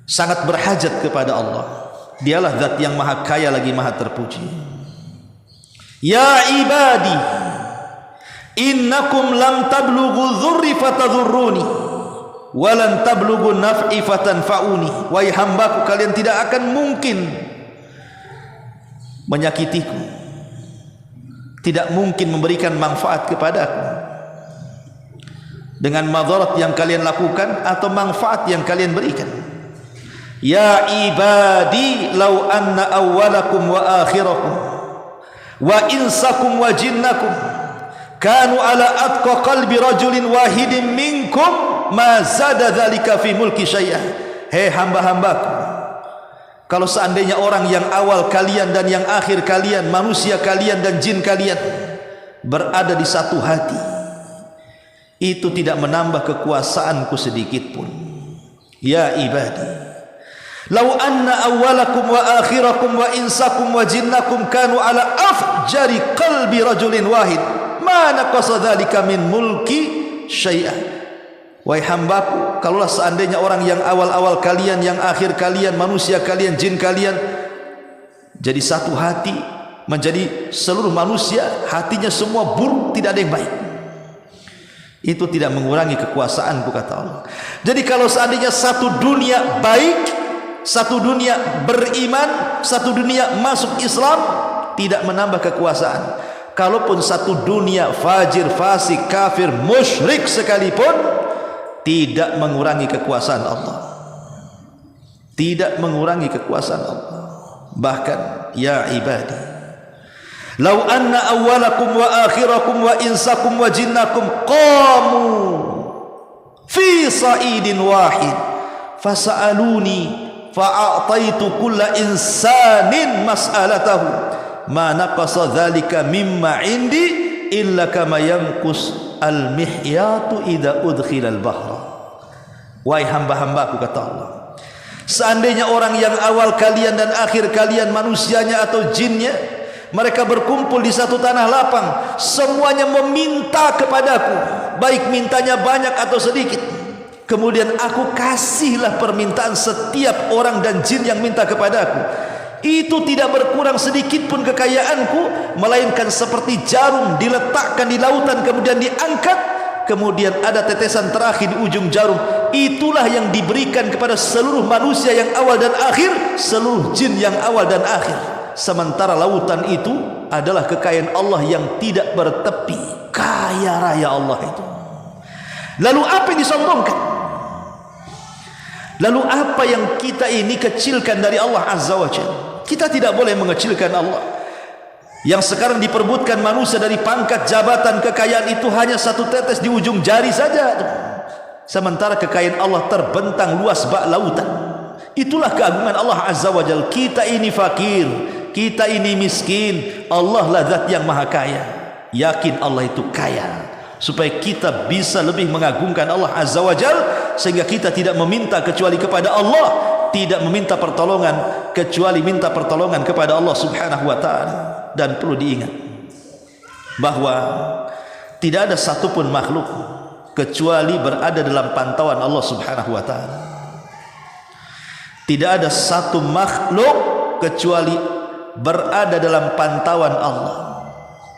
sangat berhajat kepada Allah. Dialah zat yang maha kaya lagi maha terpuji. Ya ibadi, innakum lam tablughu dzurri fatadhurruni wa lan tablughu naf'i fatanfa'uni. Wahai hambaku, kalian tidak akan mungkin menyakitiku, tidak mungkin memberikan manfaat kepadaku dengan madarat yang kalian lakukan atau manfaat yang kalian berikan. Ya ibadi, law anna awwalakum wa akhirakum wa insakum wa jinnakum kanu ala atqa qalbi rajulin wahidin minkum ma zada dzalika fi mulki syai'ah. Hei hamba-hambaku, kalau seandainya orang yang awal kalian dan yang akhir kalian, manusia kalian dan jin kalian berada di satu hati, itu tidak menambah kekuasaanku sedikit pun. Ya ibadi, lau anna awwalakum wa akhirakum wa insakum wa jinnakum kanu ala afjari qalbi rajulin wahid ma naqasa dzalika min mulki syai'ah. Wahai hambaku, kalaulah seandainya orang yang awal-awal kalian, yang akhir kalian, manusia kalian, jin kalian jadi satu hati, menjadi seluruh manusia hatinya semua buruk, tidak ada yang baik, itu tidak mengurangi kekuasaanku, kata Allah. Jadi kalau seandainya satu dunia baik, satu dunia beriman, satu dunia masuk Islam, tidak menambah kekuasaan. Kalaupun satu dunia fajir, fasik, kafir, musyrik sekalipun, tidak mengurangi kekuasaan Allah, tidak mengurangi kekuasaan Allah. Bahkan ya ibadi, lau anna awwalakum wa akhirakum wa insakum wa jinnakum qamu fi sa'idin wahid fasa'aluni fa'ataitu kulla insanin mas'alatahu ma naqasa dzalika mimma indi illa kama yanqus al-mihyatu idza udkhilal bahra. Wahai hamba-hambaku, kata Allah, seandainya orang yang awal kalian dan akhir kalian, manusianya atau jinnya, mereka berkumpul di satu tanah lapang, semuanya meminta kepadaku, baik mintanya banyak atau sedikit, kemudian aku kasihlah permintaan setiap orang dan jin yang minta kepadaku, itu tidak berkurang sedikit pun kekayaanku, melainkan seperti jarum diletakkan di lautan kemudian diangkat, kemudian ada tetesan terakhir di ujung jarum, itulah yang diberikan kepada seluruh manusia yang awal dan akhir, seluruh jin yang awal dan akhir. Sementara lautan itu adalah kekayaan Allah yang tidak bertepi, kaya raya Allah itu. Lalu apa yang disombongkan? Lalu apa yang kita ini kecilkan dari Allah Azza wa Jalla? Kita tidak boleh mengecilkan Allah. Yang sekarang diperbutkan manusia dari pangkat, jabatan, kekayaan itu hanya satu tetes di ujung jari saja. Sementara kekayaan Allah terbentang luas bak lautan. Itulah keagungan Allah Azza wa Jalla. Kita ini fakir, kita ini miskin, Allah lah zat yang maha kaya. Yakin Allah itu kaya, supaya kita bisa lebih mengagungkan Allah Azza wa Jalla, sehingga kita tidak meminta kecuali kepada Allah, tidak meminta pertolongan kecuali minta pertolongan kepada Allah Subhanahu wa taala. Dan perlu diingat bahwa tidak ada satupun makhluk kecuali berada dalam pantauan Allah Subhanahu wa taala. Tidak ada satu makhluk kecuali berada dalam pantauan Allah.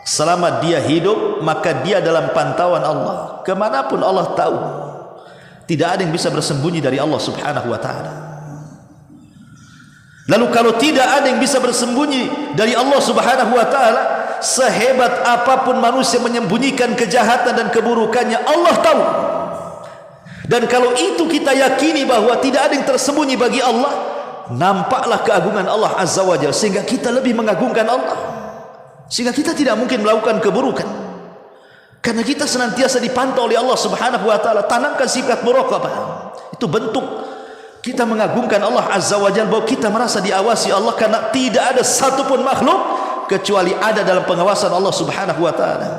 Selama dia hidup, maka dia dalam pantauan Allah. Kemanapun Allah tahu. Tidak ada yang bisa bersembunyi dari Allah Subhanahu wa taala. Lalu kalau tidak ada yang bisa bersembunyi dari Allah Subhanahu wa taala, sehebat apapun manusia menyembunyikan kejahatan dan keburukannya, Allah tahu. Dan kalau itu kita yakini bahwa tidak ada yang tersembunyi bagi Allah, nampaklah keagungan Allah Azza wa Jalla, sehingga kita lebih mengagungkan Allah, sehingga kita tidak mungkin melakukan keburukan, karena kita senantiasa dipantau oleh Allah Subhanahu wa taala. Tanamkan sifat muraqabah, itu bentuk kita mengagungkan Allah Azza wa Jalla, bahwa kita merasa diawasi Allah, karena tidak ada satupun makhluk kecuali ada dalam pengawasan Allah Subhanahu wa taala.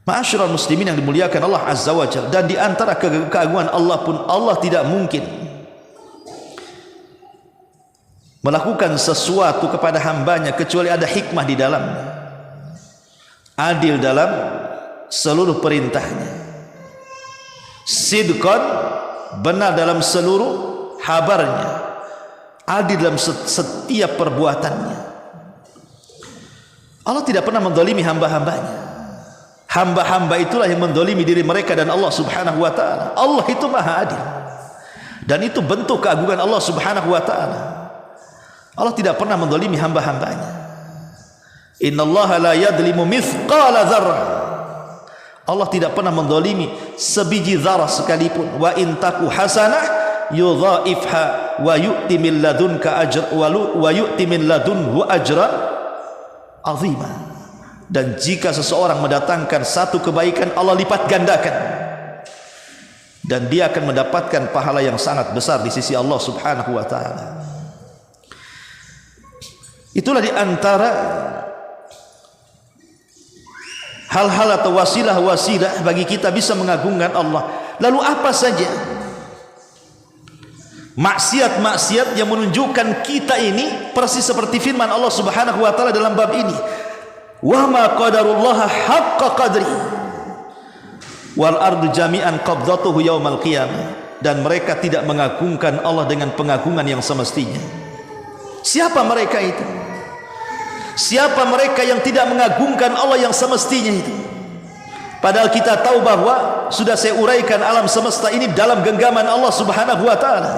Ma'asyiral muslimin yang dimuliakan Allah Azza wa Jalla, dan di antara keagungan Allah pun, Allah tidak mungkin melakukan sesuatu kepada hambanya kecuali ada hikmah di dalamnya. Adil dalam seluruh perintahnya, sidqan, benar dalam seluruh habarnya, adil dalam setiap perbuatannya. Allah tidak pernah mendolimi hamba-hambanya. Hamba-hamba itulah yang mendolimi diri mereka dan Allah Subhanahu wa taala. Allah itu maha adil, dan itu bentuk keagungan Allah Subhanahu wa taala. Allah tidak pernah mendolimi hamba-hambanya. Innallaha la yadlimu mithqala dzarrah. Allah tidak pernah mendolimi sebiji zarah sekalipun. Wa in taku hasanah yudhaifha wa yu'ti min ladunka ajra wa yu'ti min ladunhu ajran azima. Dan jika seseorang mendatangkan satu kebaikan, Allah lipat gandakan, dan dia akan mendapatkan pahala yang sangat besar di sisi Allah Subhanahu wa taala. Itulah di antara hal-hal atau wasilah-wasilah bagi kita bisa mengagungkan Allah. Lalu apa saja maksiat-maksiat yang menunjukkan kita ini persis seperti firman Allah Subhanahu wa taala dalam bab ini, wa ma qadarullaha haqqa qadri wal ardu jami'an qabdatuhu yaumal qiyamah. Dan mereka tidak mengagungkan Allah dengan pengagungan yang semestinya. Siapa mereka itu? Siapa mereka yang tidak mengagungkan Allah yang semestinya itu? Padahal kita tahu bahwa sudah saya uraikan, alam semesta ini dalam genggaman Allah Subhanahu wa taala.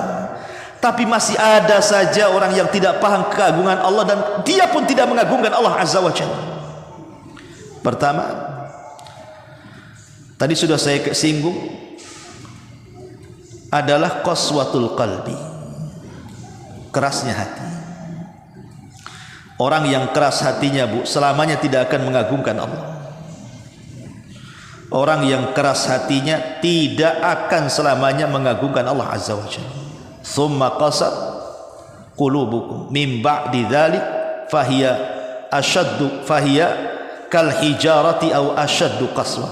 Tapi masih ada saja orang yang tidak paham keagungan Allah, dan dia pun tidak mengagungkan Allah Azza wa Jalla. Pertama, tadi sudah saya singgung, adalah qaswatul qalbi, kerasnya hati. Orang yang keras hatinya, Bu, selamanya tidak akan mengagungkan Allah. Orang yang keras hatinya tidak akan selamanya mengagungkan Allah Azza wa Jalla. Tsumma qasat qulubukum min ba'di dzalik fahiya kal hijarati aw ashaddu qaswa.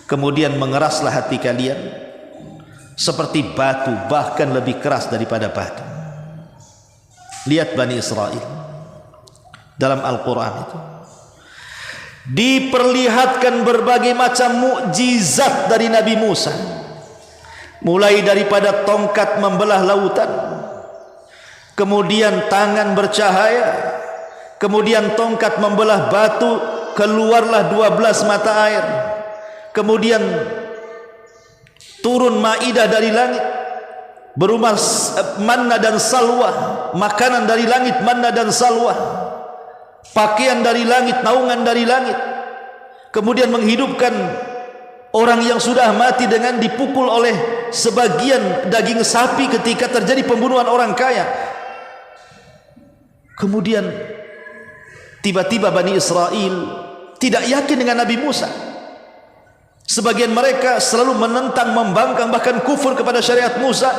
Kemudian mengeraslah hati kalian seperti batu, bahkan lebih keras daripada batu. Lihat Bani Israel dalam Al-Quran itu diperlihatkan berbagai macam mukjizat dari Nabi Musa, mulai daripada tongkat membelah lautan, kemudian tangan bercahaya, kemudian tongkat membelah batu, keluarlah 12 mata air, kemudian turun maidah dari langit berupa manna dan salwa, makanan dari langit manna dan salwa, pakaian dari langit, naungan dari langit, kemudian menghidupkan orang yang sudah mati dengan dipukul oleh sebagian daging sapi ketika terjadi pembunuhan orang kaya. Kemudian tiba-tiba Bani Israel tidak yakin dengan Nabi Musa. Sebagian mereka selalu menentang, membangkang, bahkan kufur kepada syariat Musa.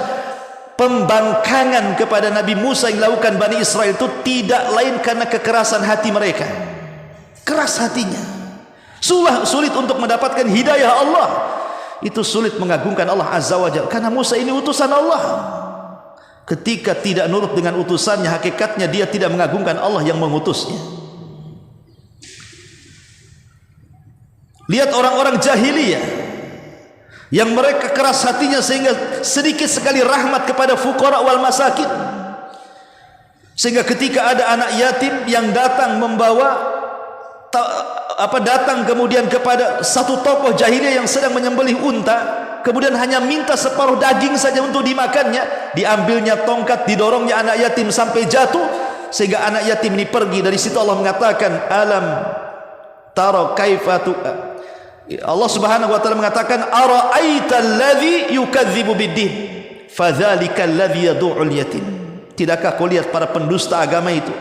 Pembangkangan kepada Nabi Musa yang dilakukan Bani Israel itu tidak lain karena kekerasan hati mereka. Keras hatinya, sulit untuk mendapatkan hidayah Allah. Itu sulit mengagungkan Allah Azza wa Jalla, karena Musa ini utusan Allah. Ketika tidak nurut dengan utusannya, hakikatnya dia tidak mengagungkan Allah yang mengutusnya. Lihat orang-orang jahiliyah yang mereka keras hatinya sehingga sedikit sekali rahmat kepada fuqara wal masakin, sehingga ketika ada anak yatim yang datang membawa datang kemudian kepada satu tokoh jahiliyah yang sedang menyembelih unta, kemudian hanya minta separuh daging saja untuk dimakannya, diambilnya tongkat, didorongnya anak yatim sampai jatuh, sehingga anak yatim ini pergi. Dari situ Allah mengatakan, alam tara kaifatu, Allah Subhanahu wa taala mengatakan, ara'aita alladhi yukadzibu biddin fadzalika alladhi yad'ul yatim. Tidakkah kau lihat para pendusta agama itu,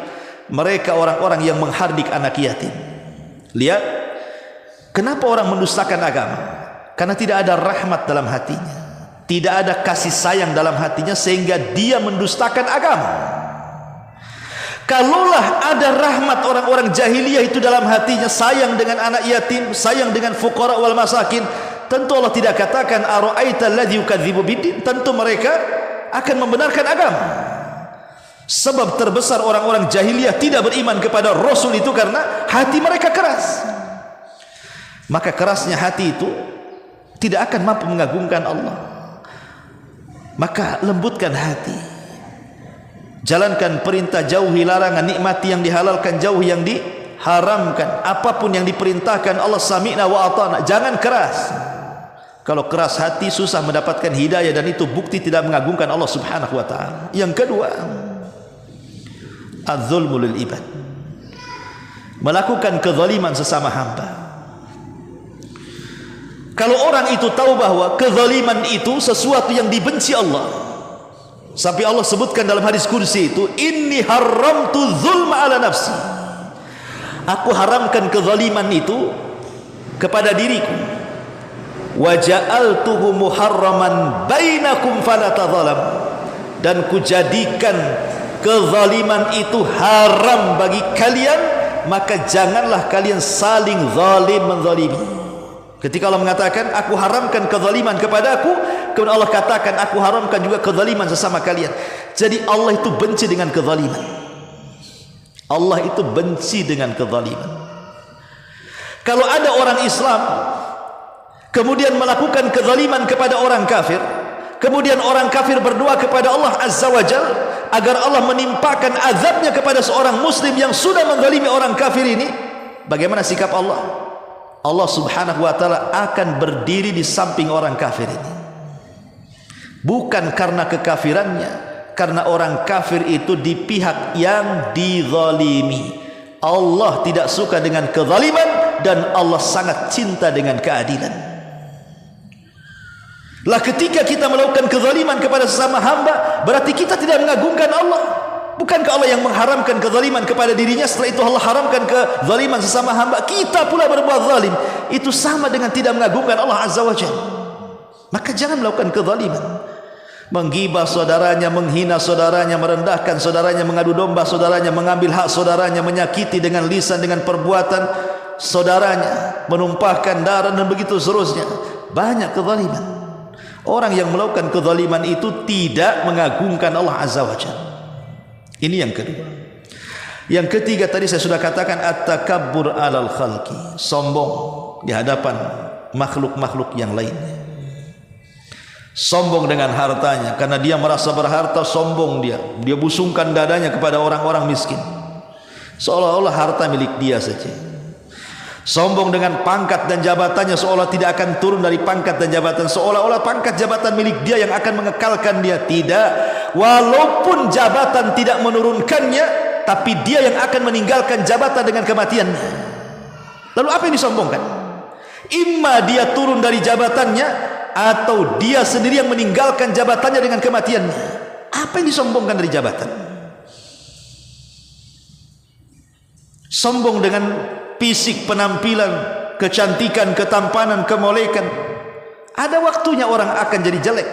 mereka orang-orang yang menghardik anak yatim. Lihat, kenapa orang mendustakan agama? Karena tidak ada rahmat dalam hatinya, tidak ada kasih sayang dalam hatinya, sehingga dia mendustakan agama. Kalaulah ada rahmat orang-orang jahiliyah itu dalam hatinya, sayang dengan anak yatim, sayang dengan fuqara wal masakin, tentu Allah tidak katakan ara'aita alladzi yukadzibu biddin. Tentu mereka akan membenarkan agama. Sebab terbesar orang-orang jahiliyah tidak beriman kepada Rasul itu karena hati mereka keras. Maka kerasnya hati itu tidak akan mampu mengagungkan Allah. Maka lembutkan hati, jalankan perintah, jauhi larangan, nikmati yang dihalalkan, jauhi yang diharamkan. Apapun yang diperintahkan Allah, sami'na wa ata'na. Jangan keras. Kalau keras hati susah mendapatkan hidayah, dan itu bukti tidak mengagungkan Allah Subhanahu wa ta'ala. Yang kedua, az-zulmu lil ibad, melakukan kezaliman sesama hamba. Kalau orang itu tahu bahwa kezaliman itu sesuatu yang dibenci Allah, sampai Allah sebutkan dalam hadis kursi itu, inni haramtu zulma ala nafsi, aku haramkan kezaliman itu kepada diriku, wa ja'altuhu muharraman bainakum fala tadzalam, dan kujadikan kezaliman itu haram bagi kalian, maka janganlah kalian saling zalim menzalimi. Ketika Allah mengatakan aku haramkan kezaliman kepadaku, kemudian Allah katakan aku haramkan juga kezaliman sesama kalian. Jadi Allah itu benci dengan kezaliman. Allah itu benci dengan kezaliman. Kalau ada orang Islam kemudian melakukan kezaliman kepada orang kafir, kemudian orang kafir berdoa kepada Allah Azza wa Jalla agar Allah menimpakan azabnya kepada seorang muslim yang sudah menzalimi orang kafir ini, bagaimana sikap Allah? Allah Subhanahu wa ta'ala akan berdiri di samping orang kafir ini, bukan karena kekafirannya, karena orang kafir itu di pihak yang dizalimi. Allah tidak suka dengan kezaliman, dan Allah sangat cinta dengan keadilan. Lah ketika kita melakukan kezaliman kepada sesama hamba, berarti kita tidak mengagungkan Allah. Bukankah Allah yang mengharamkan kezaliman kepada dirinya, setelah itu Allah haramkan kezaliman sesama hamba, kita pula berbuat zalim. Itu sama dengan tidak mengagungkan Allah Azza wa Jalla. Maka jangan melakukan kezaliman, menggibah saudaranya, menghina saudaranya, merendahkan saudaranya, mengadu domba saudaranya, mengambil hak saudaranya, menyakiti dengan lisan, dengan perbuatan saudaranya, menumpahkan darah, dan begitu seterusnya. Banyak kezaliman. Orang yang melakukan kezaliman itu tidak mengagungkan Allah Azza wa Jalla. Ini yang kedua. Yang ketiga tadi saya sudah katakan, at-takabbur 'alal khalqi, sombong di hadapan makhluk-makhluk yang lainnya. Sombong dengan hartanya, karena dia merasa berharta, sombong dia busungkan dadanya kepada orang-orang miskin, seolah-olah harta milik dia saja. Sombong dengan pangkat dan jabatannya, seolah tidak akan turun dari pangkat dan jabatan, seolah-olah pangkat jabatan milik dia yang akan mengekalkan dia. Tidak, walaupun jabatan tidak menurunkannya, tapi dia yang akan meninggalkan jabatan dengan kematiannya. Lalu apa yang disombongkan? Imma dia turun dari jabatannya, atau dia sendiri yang meninggalkan jabatannya dengan kematiannya. Apa yang disombongkan dari jabatan? Sombong dengan fisik, penampilan, kecantikan, ketampanan, kemolekan. Ada waktunya orang akan jadi jelek.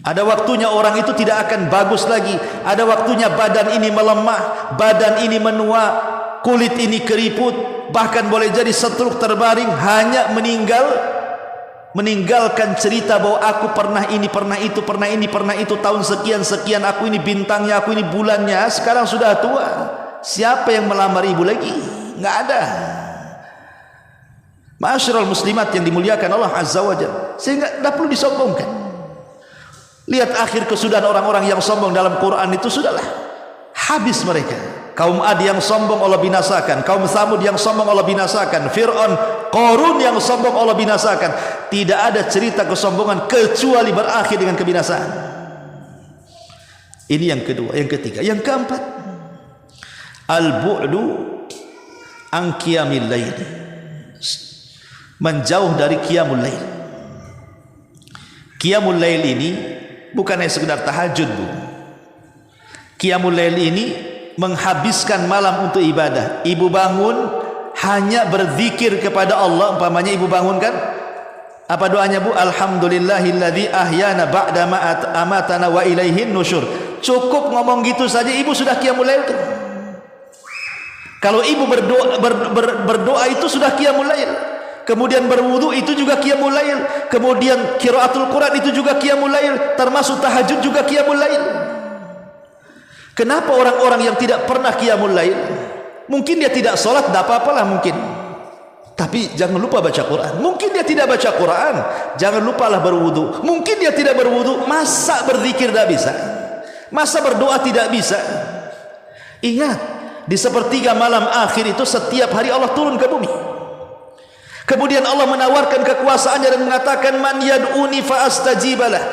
Ada waktunya orang itu tidak akan bagus lagi. Ada waktunya badan ini melemah, badan ini menua, kulit ini keriput, bahkan boleh jadi setruk terbaring, hanya meninggalkan cerita bahwa aku pernah ini, pernah itu, pernah ini, pernah itu, tahun sekian-sekian, aku ini bintangnya, aku ini bulannya. Sekarang sudah tua, siapa yang melamar ibu lagi? Enggak ada. Ma'asyiral muslimat yang dimuliakan Allah Azza wa Jalla, sehingga tidak perlu disombongkan. Lihat akhir kesudahan orang-orang yang sombong dalam Quran itu, sudahlah habis mereka. Kaum Ad yang sombong Allah binasakan, kaum Tsamud yang sombong Allah binasakan, Fir'aun, Qarun yang sombong Allah binasakan. Tidak ada cerita kesombongan kecuali berakhir dengan kebinasaan. Ini yang kedua. Yang ketiga, yang keempat, al-bu'du an qiyamil lail, menjauh dari qiyamul lail. Qiyamul lail ini bukan hanya sekedar tahajud, Bu. Qiyamul lail ini menghabiskan malam untuk ibadah. Ibu bangun hanya berzikir kepada Allah. Umpamanya ibu bangun kan, apa doanya, Bu? Alhamdulillahilladzi ahyana ba'da ma amatana wa ilaihin nusyur. Cukup ngomong gitu saja ibu sudah qiyamul lail tuh. Kalau ibu berdoa itu sudah qiyamul lail. Kemudian berwudu itu juga qiyamul lail. Kemudian qiraatul Quran itu juga qiyamul lail. Termasuk tahajud juga qiyamul lail. Kenapa orang-orang yang tidak pernah qiyamul lail, mungkin dia tidak sholat, tidak apa-apalah mungkin, tapi jangan lupa baca Quran. Mungkin dia tidak baca Quran, jangan lupalah berwudu. Mungkin dia tidak berwudu, masa berzikir tidak bisa, masa berdoa tidak bisa. Ingat, di sepertiga malam akhir itu setiap hari Allah turun ke bumi. Kemudian Allah menawarkan kekuasaannya dan mengatakan, man yad'uni fa astajibalah,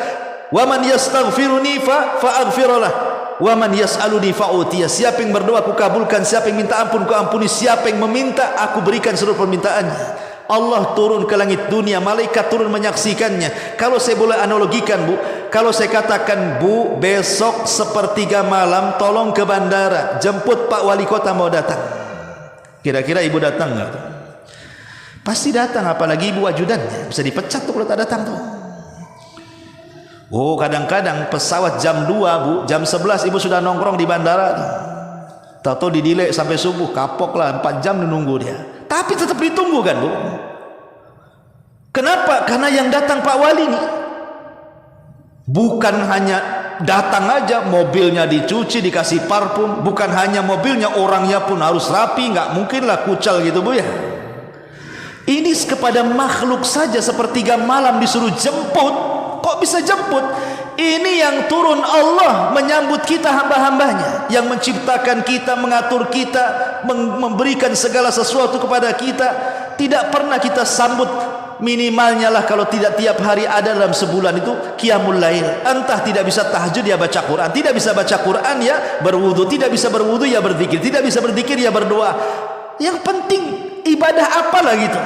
wa man yastaghfiruni fa aghfiralah, wa man yas'aluni fa'utiya. Siapa yang berdoa aku kabulkan, siapa yang minta ampun ku ampuni, siapa yang meminta aku berikan seluruh permintaannya. Allah turun ke langit dunia, malaikat turun menyaksikannya. Kalau saya boleh analogikan, Bu, kalau saya katakan, Bu, besok sepertiga malam tolong ke bandara, jemput Pak Wali Kota mau datang, kira-kira ibu datang nggak? Pasti datang, apalagi ibu ajudannya, bisa dipecat tuh kalau tak datang tuh. Oh, kadang-kadang pesawat jam 2, Bu, jam 11 ibu sudah nongkrong di bandara. Tahu-tahu didelay sampai subuh, kapok lah, 4 jam menunggu dia. Tapi tetap ditunggu kan, Bu. Kenapa? Karena yang datang Pak Wali ini bukan hanya datang aja, mobilnya dicuci, dikasih parfum. Bukan hanya mobilnya, orangnya pun harus rapi. Nggak mungkinlah kucal gitu, Bu, ya. Ini kepada makhluk saja sepertiga malam disuruh jemput. Kok bisa jemput? Ini yang turun Allah menyambut kita, hamba-hambanya yang menciptakan kita, mengatur kita, memberikan segala sesuatu kepada kita. Tidak pernah kita sambut, minimalnya lah kalau tidak tiap hari ada dalam sebulan itu qiyamul lail. Entah tidak bisa tahajud ya baca Quran, tidak bisa baca Quran ya berwudu, tidak bisa berwudu ya berzikir, tidak bisa berzikir ya berdoa. Yang penting ibadah apalah gitu.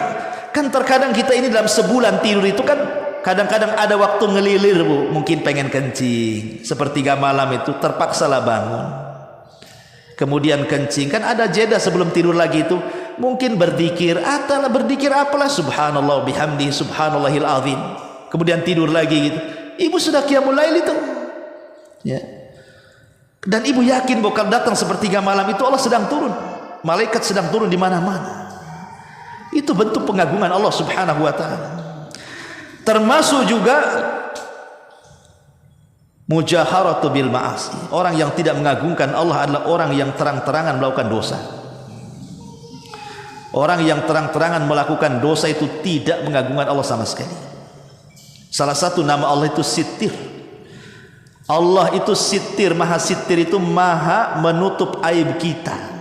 Kan terkadang kita ini dalam sebulan tidur itu kan kadang-kadang ada waktu ngelilir, Bu, mungkin pengen kencing, sepertiga malam itu terpaksalah bangun, kemudian kencing, kan ada jeda sebelum tidur lagi itu, mungkin berzikir, atalah berzikir apalah, subhanallah bihamdi subhanallahil azim, kemudian tidur lagi gitu. Ibu sudah qiyamul lail itu, ya. Dan ibu yakin bahwa datang sepertiga malam itu Allah sedang turun, malaikat sedang turun di mana-mana. Itu bentuk pengagungan Allah Subhanahu wa taala. Termasuk juga mujaharatu bil ma'asi. Orang yang tidak mengagungkan Allah adalah orang yang terang-terangan melakukan dosa. Orang yang terang-terangan melakukan dosa itu tidak mengagungkan Allah sama sekali. Salah satu nama Allah itu Sittir. Allah itu Sittir, Maha Sittir, itu maha menutup aib kita.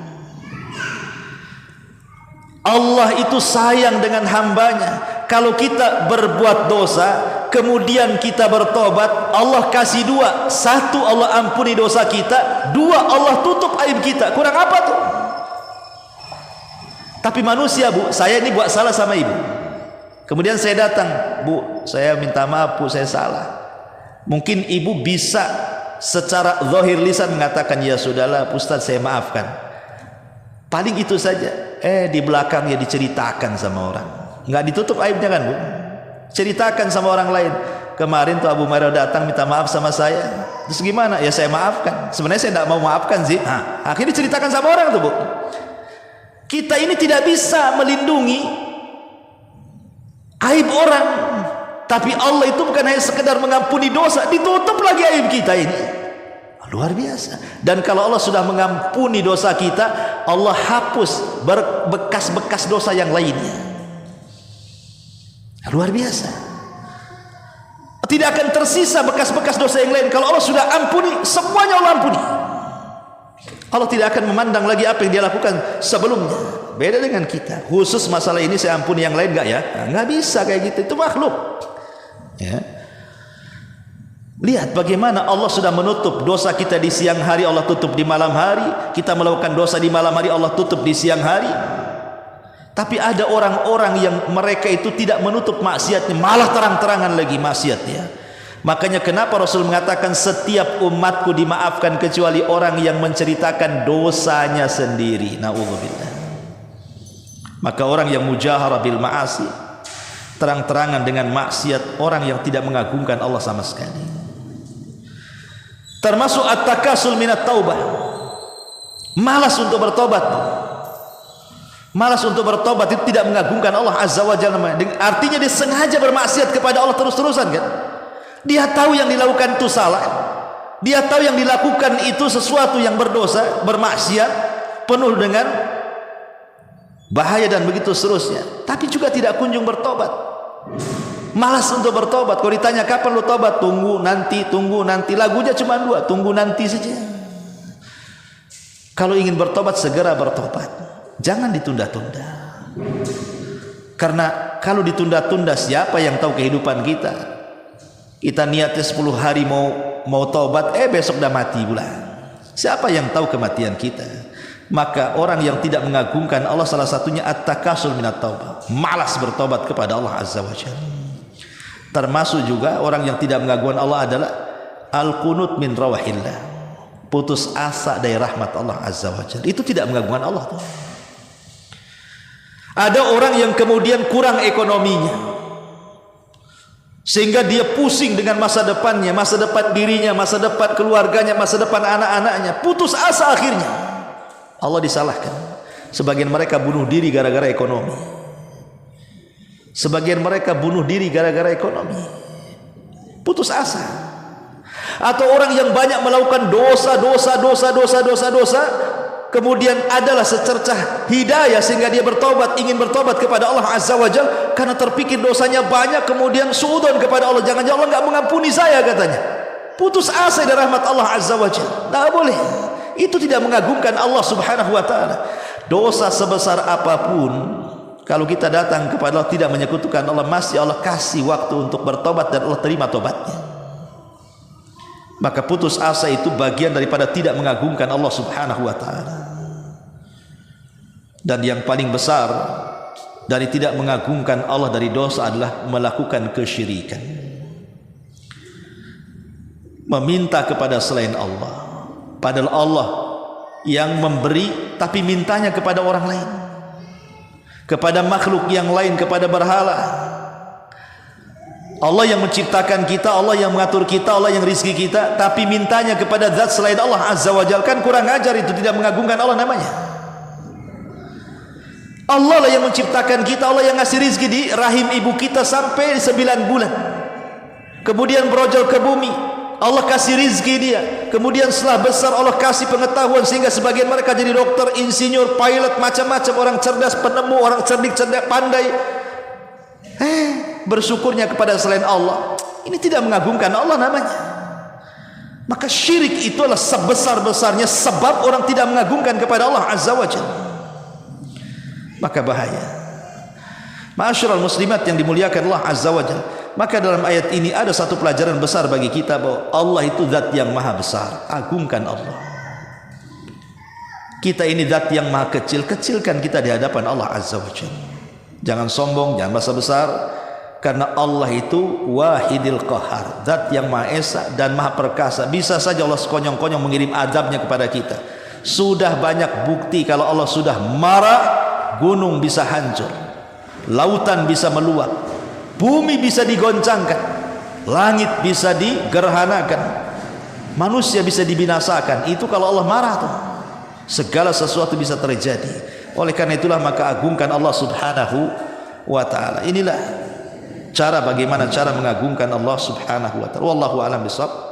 Allah itu sayang dengan hambanya. Kalau kita berbuat dosa kemudian kita bertobat, Allah kasih 2. 1, Allah ampuni dosa kita. 2, Allah tutup aib kita. Kurang apa tuh? Tapi manusia, Bu, saya ini buat salah sama ibu, kemudian saya datang, Bu, saya minta maaf, Bu, saya salah. Mungkin ibu bisa secara zahir lisan mengatakan, ya sudahlah Ustaz, saya maafkan. Paling itu saja. Di belakangnya diceritakan sama orang, nggak ditutup aibnya kan, Bu? Ceritakan sama orang lain. Kemarin tuh Abu Hurairah datang minta maaf sama saya. Terus gimana? Ya saya maafkan. Sebenarnya saya tidak mau maafkan sih. Nah, akhirnya diceritakan sama orang tuh, Bu. Kita ini tidak bisa melindungi aib orang, tapi Allah itu bukan hanya sekedar mengampuni dosa, ditutup lagi aib kita ini. Luar biasa. Dan kalau Allah sudah mengampuni dosa kita, Allah hapus bekas-bekas dosa yang lainnya. Luar biasa. Tidak akan tersisa bekas-bekas dosa yang lain. Kalau Allah sudah ampuni, semuanya Allah ampuni. Allah tidak akan memandang lagi apa yang dia lakukan sebelumnya. Beda dengan kita. Khusus masalah ini saya ampuni, yang lain enggak ya? Nah, enggak bisa kayak gitu. Itu makhluk. Ya. Lihat bagaimana Allah sudah menutup dosa kita di siang hari, Allah tutup di malam hari. Kita melakukan dosa di malam hari, Allah tutup di siang hari. Tapi ada orang-orang yang mereka itu tidak menutup maksiatnya, malah terang-terangan lagi maksiatnya. Makanya kenapa Rasul mengatakan setiap umatku dimaafkan kecuali orang yang menceritakan dosanya sendiri. Na'udzubillah. Maka orang yang mujahara bil ma'asi, terang-terangan dengan maksiat, orang yang tidak mengagungkan Allah sama sekali. Termasuk at-takasul minat taubah, malas untuk bertobat. Malas untuk bertobat itu tidak mengagungkan Allah Azza wa Jalla. Artinya dia sengaja bermaksiat kepada Allah terus-terusan kan. Dia tahu yang dilakukan itu salah. Dia tahu yang dilakukan itu sesuatu yang berdosa, bermaksiat, penuh dengan bahaya dan begitu seterusnya. Tapi juga tidak kunjung bertobat. Malas untuk bertobat. Kalau ditanya kapan lu tobat, tunggu nanti. Lagunya cuma dua, tunggu nanti saja. Kalau ingin bertobat, segera bertobat. Jangan ditunda-tunda. Karena kalau ditunda-tunda, siapa yang tahu kehidupan kita? Kita niatnya 10 hari mau taubat, besok dah mati pula. Siapa yang tahu kematian kita? Maka orang yang tidak mengagungkan Allah, salah satunya at-takasul minat taubah, malas bertobat kepada Allah Azza wa Jalla. Termasuk juga orang yang tidak mengagungkan Allah adalah al-qunut min rawahillah, putus asa dari rahmat Allah Azza wa Jalla. Itu tidak mengagungkan Allah tuh. Ada orang yang kemudian kurang ekonominya, sehingga dia pusing dengan masa depannya, masa depan dirinya, masa depan keluarganya, masa depan anak-anaknya. Putus asa akhirnya. Allah disalahkan. Sebagian mereka bunuh diri gara-gara ekonomi. Sebagian mereka bunuh diri gara-gara ekonomi. Putus asa. Atau orang yang banyak melakukan dosa, kemudian adalah secercah hidayah sehingga dia bertobat, ingin bertobat kepada Allah Azza wa Jalla, karena terpikir dosanya banyak, kemudian suudzon kepada Allah, jangan-jangan Allah enggak mengampuni saya katanya. Putus asa dari rahmat Allah Azza wa Jalla. Tidak boleh. Itu tidak mengagungkan Allah Subhanahu wa taala. Dosa sebesar apapun, kalau kita datang kepada Allah tidak menyekutukan Allah, masih Allah kasih waktu untuk bertobat dan Allah terima tobatnya. Maka putus asa itu bagian daripada tidak mengagungkan Allah Subhanahu wa taala. Dan yang paling besar dari tidak mengagungkan Allah dari dosa adalah melakukan kesyirikan. Meminta kepada selain Allah. Padahal Allah yang memberi, tapi mintanya kepada orang lain, kepada makhluk yang lain, kepada berhala. Allah yang menciptakan kita, Allah yang mengatur kita, Allah yang rizki kita, tapi mintanya kepada zat selain Allah Azza wa Jalla. Kan kurang ajar itu, tidak mengagungkan Allah namanya. Allah lah yang menciptakan kita, Allah yang ngasih rizki di rahim ibu kita sampai 9 bulan, kemudian berojol ke bumi, Allah kasih rizki dia, kemudian setelah besar Allah kasih pengetahuan sehingga sebagian mereka jadi dokter, insinyur, pilot, macam-macam, orang cerdas, penemu, orang cerdik, pandai. Bersyukurnya kepada selain Allah, ini tidak mengagungkan Allah namanya. Maka syirik itu adalah sebesar-besarnya sebab orang tidak mengagungkan kepada Allah Azza wa Jalla. Maka bahaya. Ma'asyiral muslimat yang dimuliakan Allah Azza wa Jalla. Maka dalam ayat ini ada satu pelajaran besar bagi kita, bahwa Allah itu zat yang maha besar. Agungkan Allah. Kita ini zat yang maha kecil, kecilkan kita di hadapan Allah Azza wa Jalla. Jangan sombong, jangan merasa besar, karena Allah itu wahidil qahar, zat yang maha esa dan maha perkasa. Bisa saja Allah sekonyong-konyong mengirim azabnya kepada kita. Sudah banyak bukti kalau Allah sudah marah, gunung bisa hancur, lautan bisa meluap, bumi bisa digoncangkan, langit bisa digerhanakan, manusia bisa dibinasakan. Itu kalau Allah marah tuh, segala sesuatu bisa terjadi. Oleh karena itulah maka agungkan Allah Subhanahu wa taala. Inilah cara bagaimana cara mengagungkan Allah Subhanahu wa taala. Wallahu a'lam bishawab.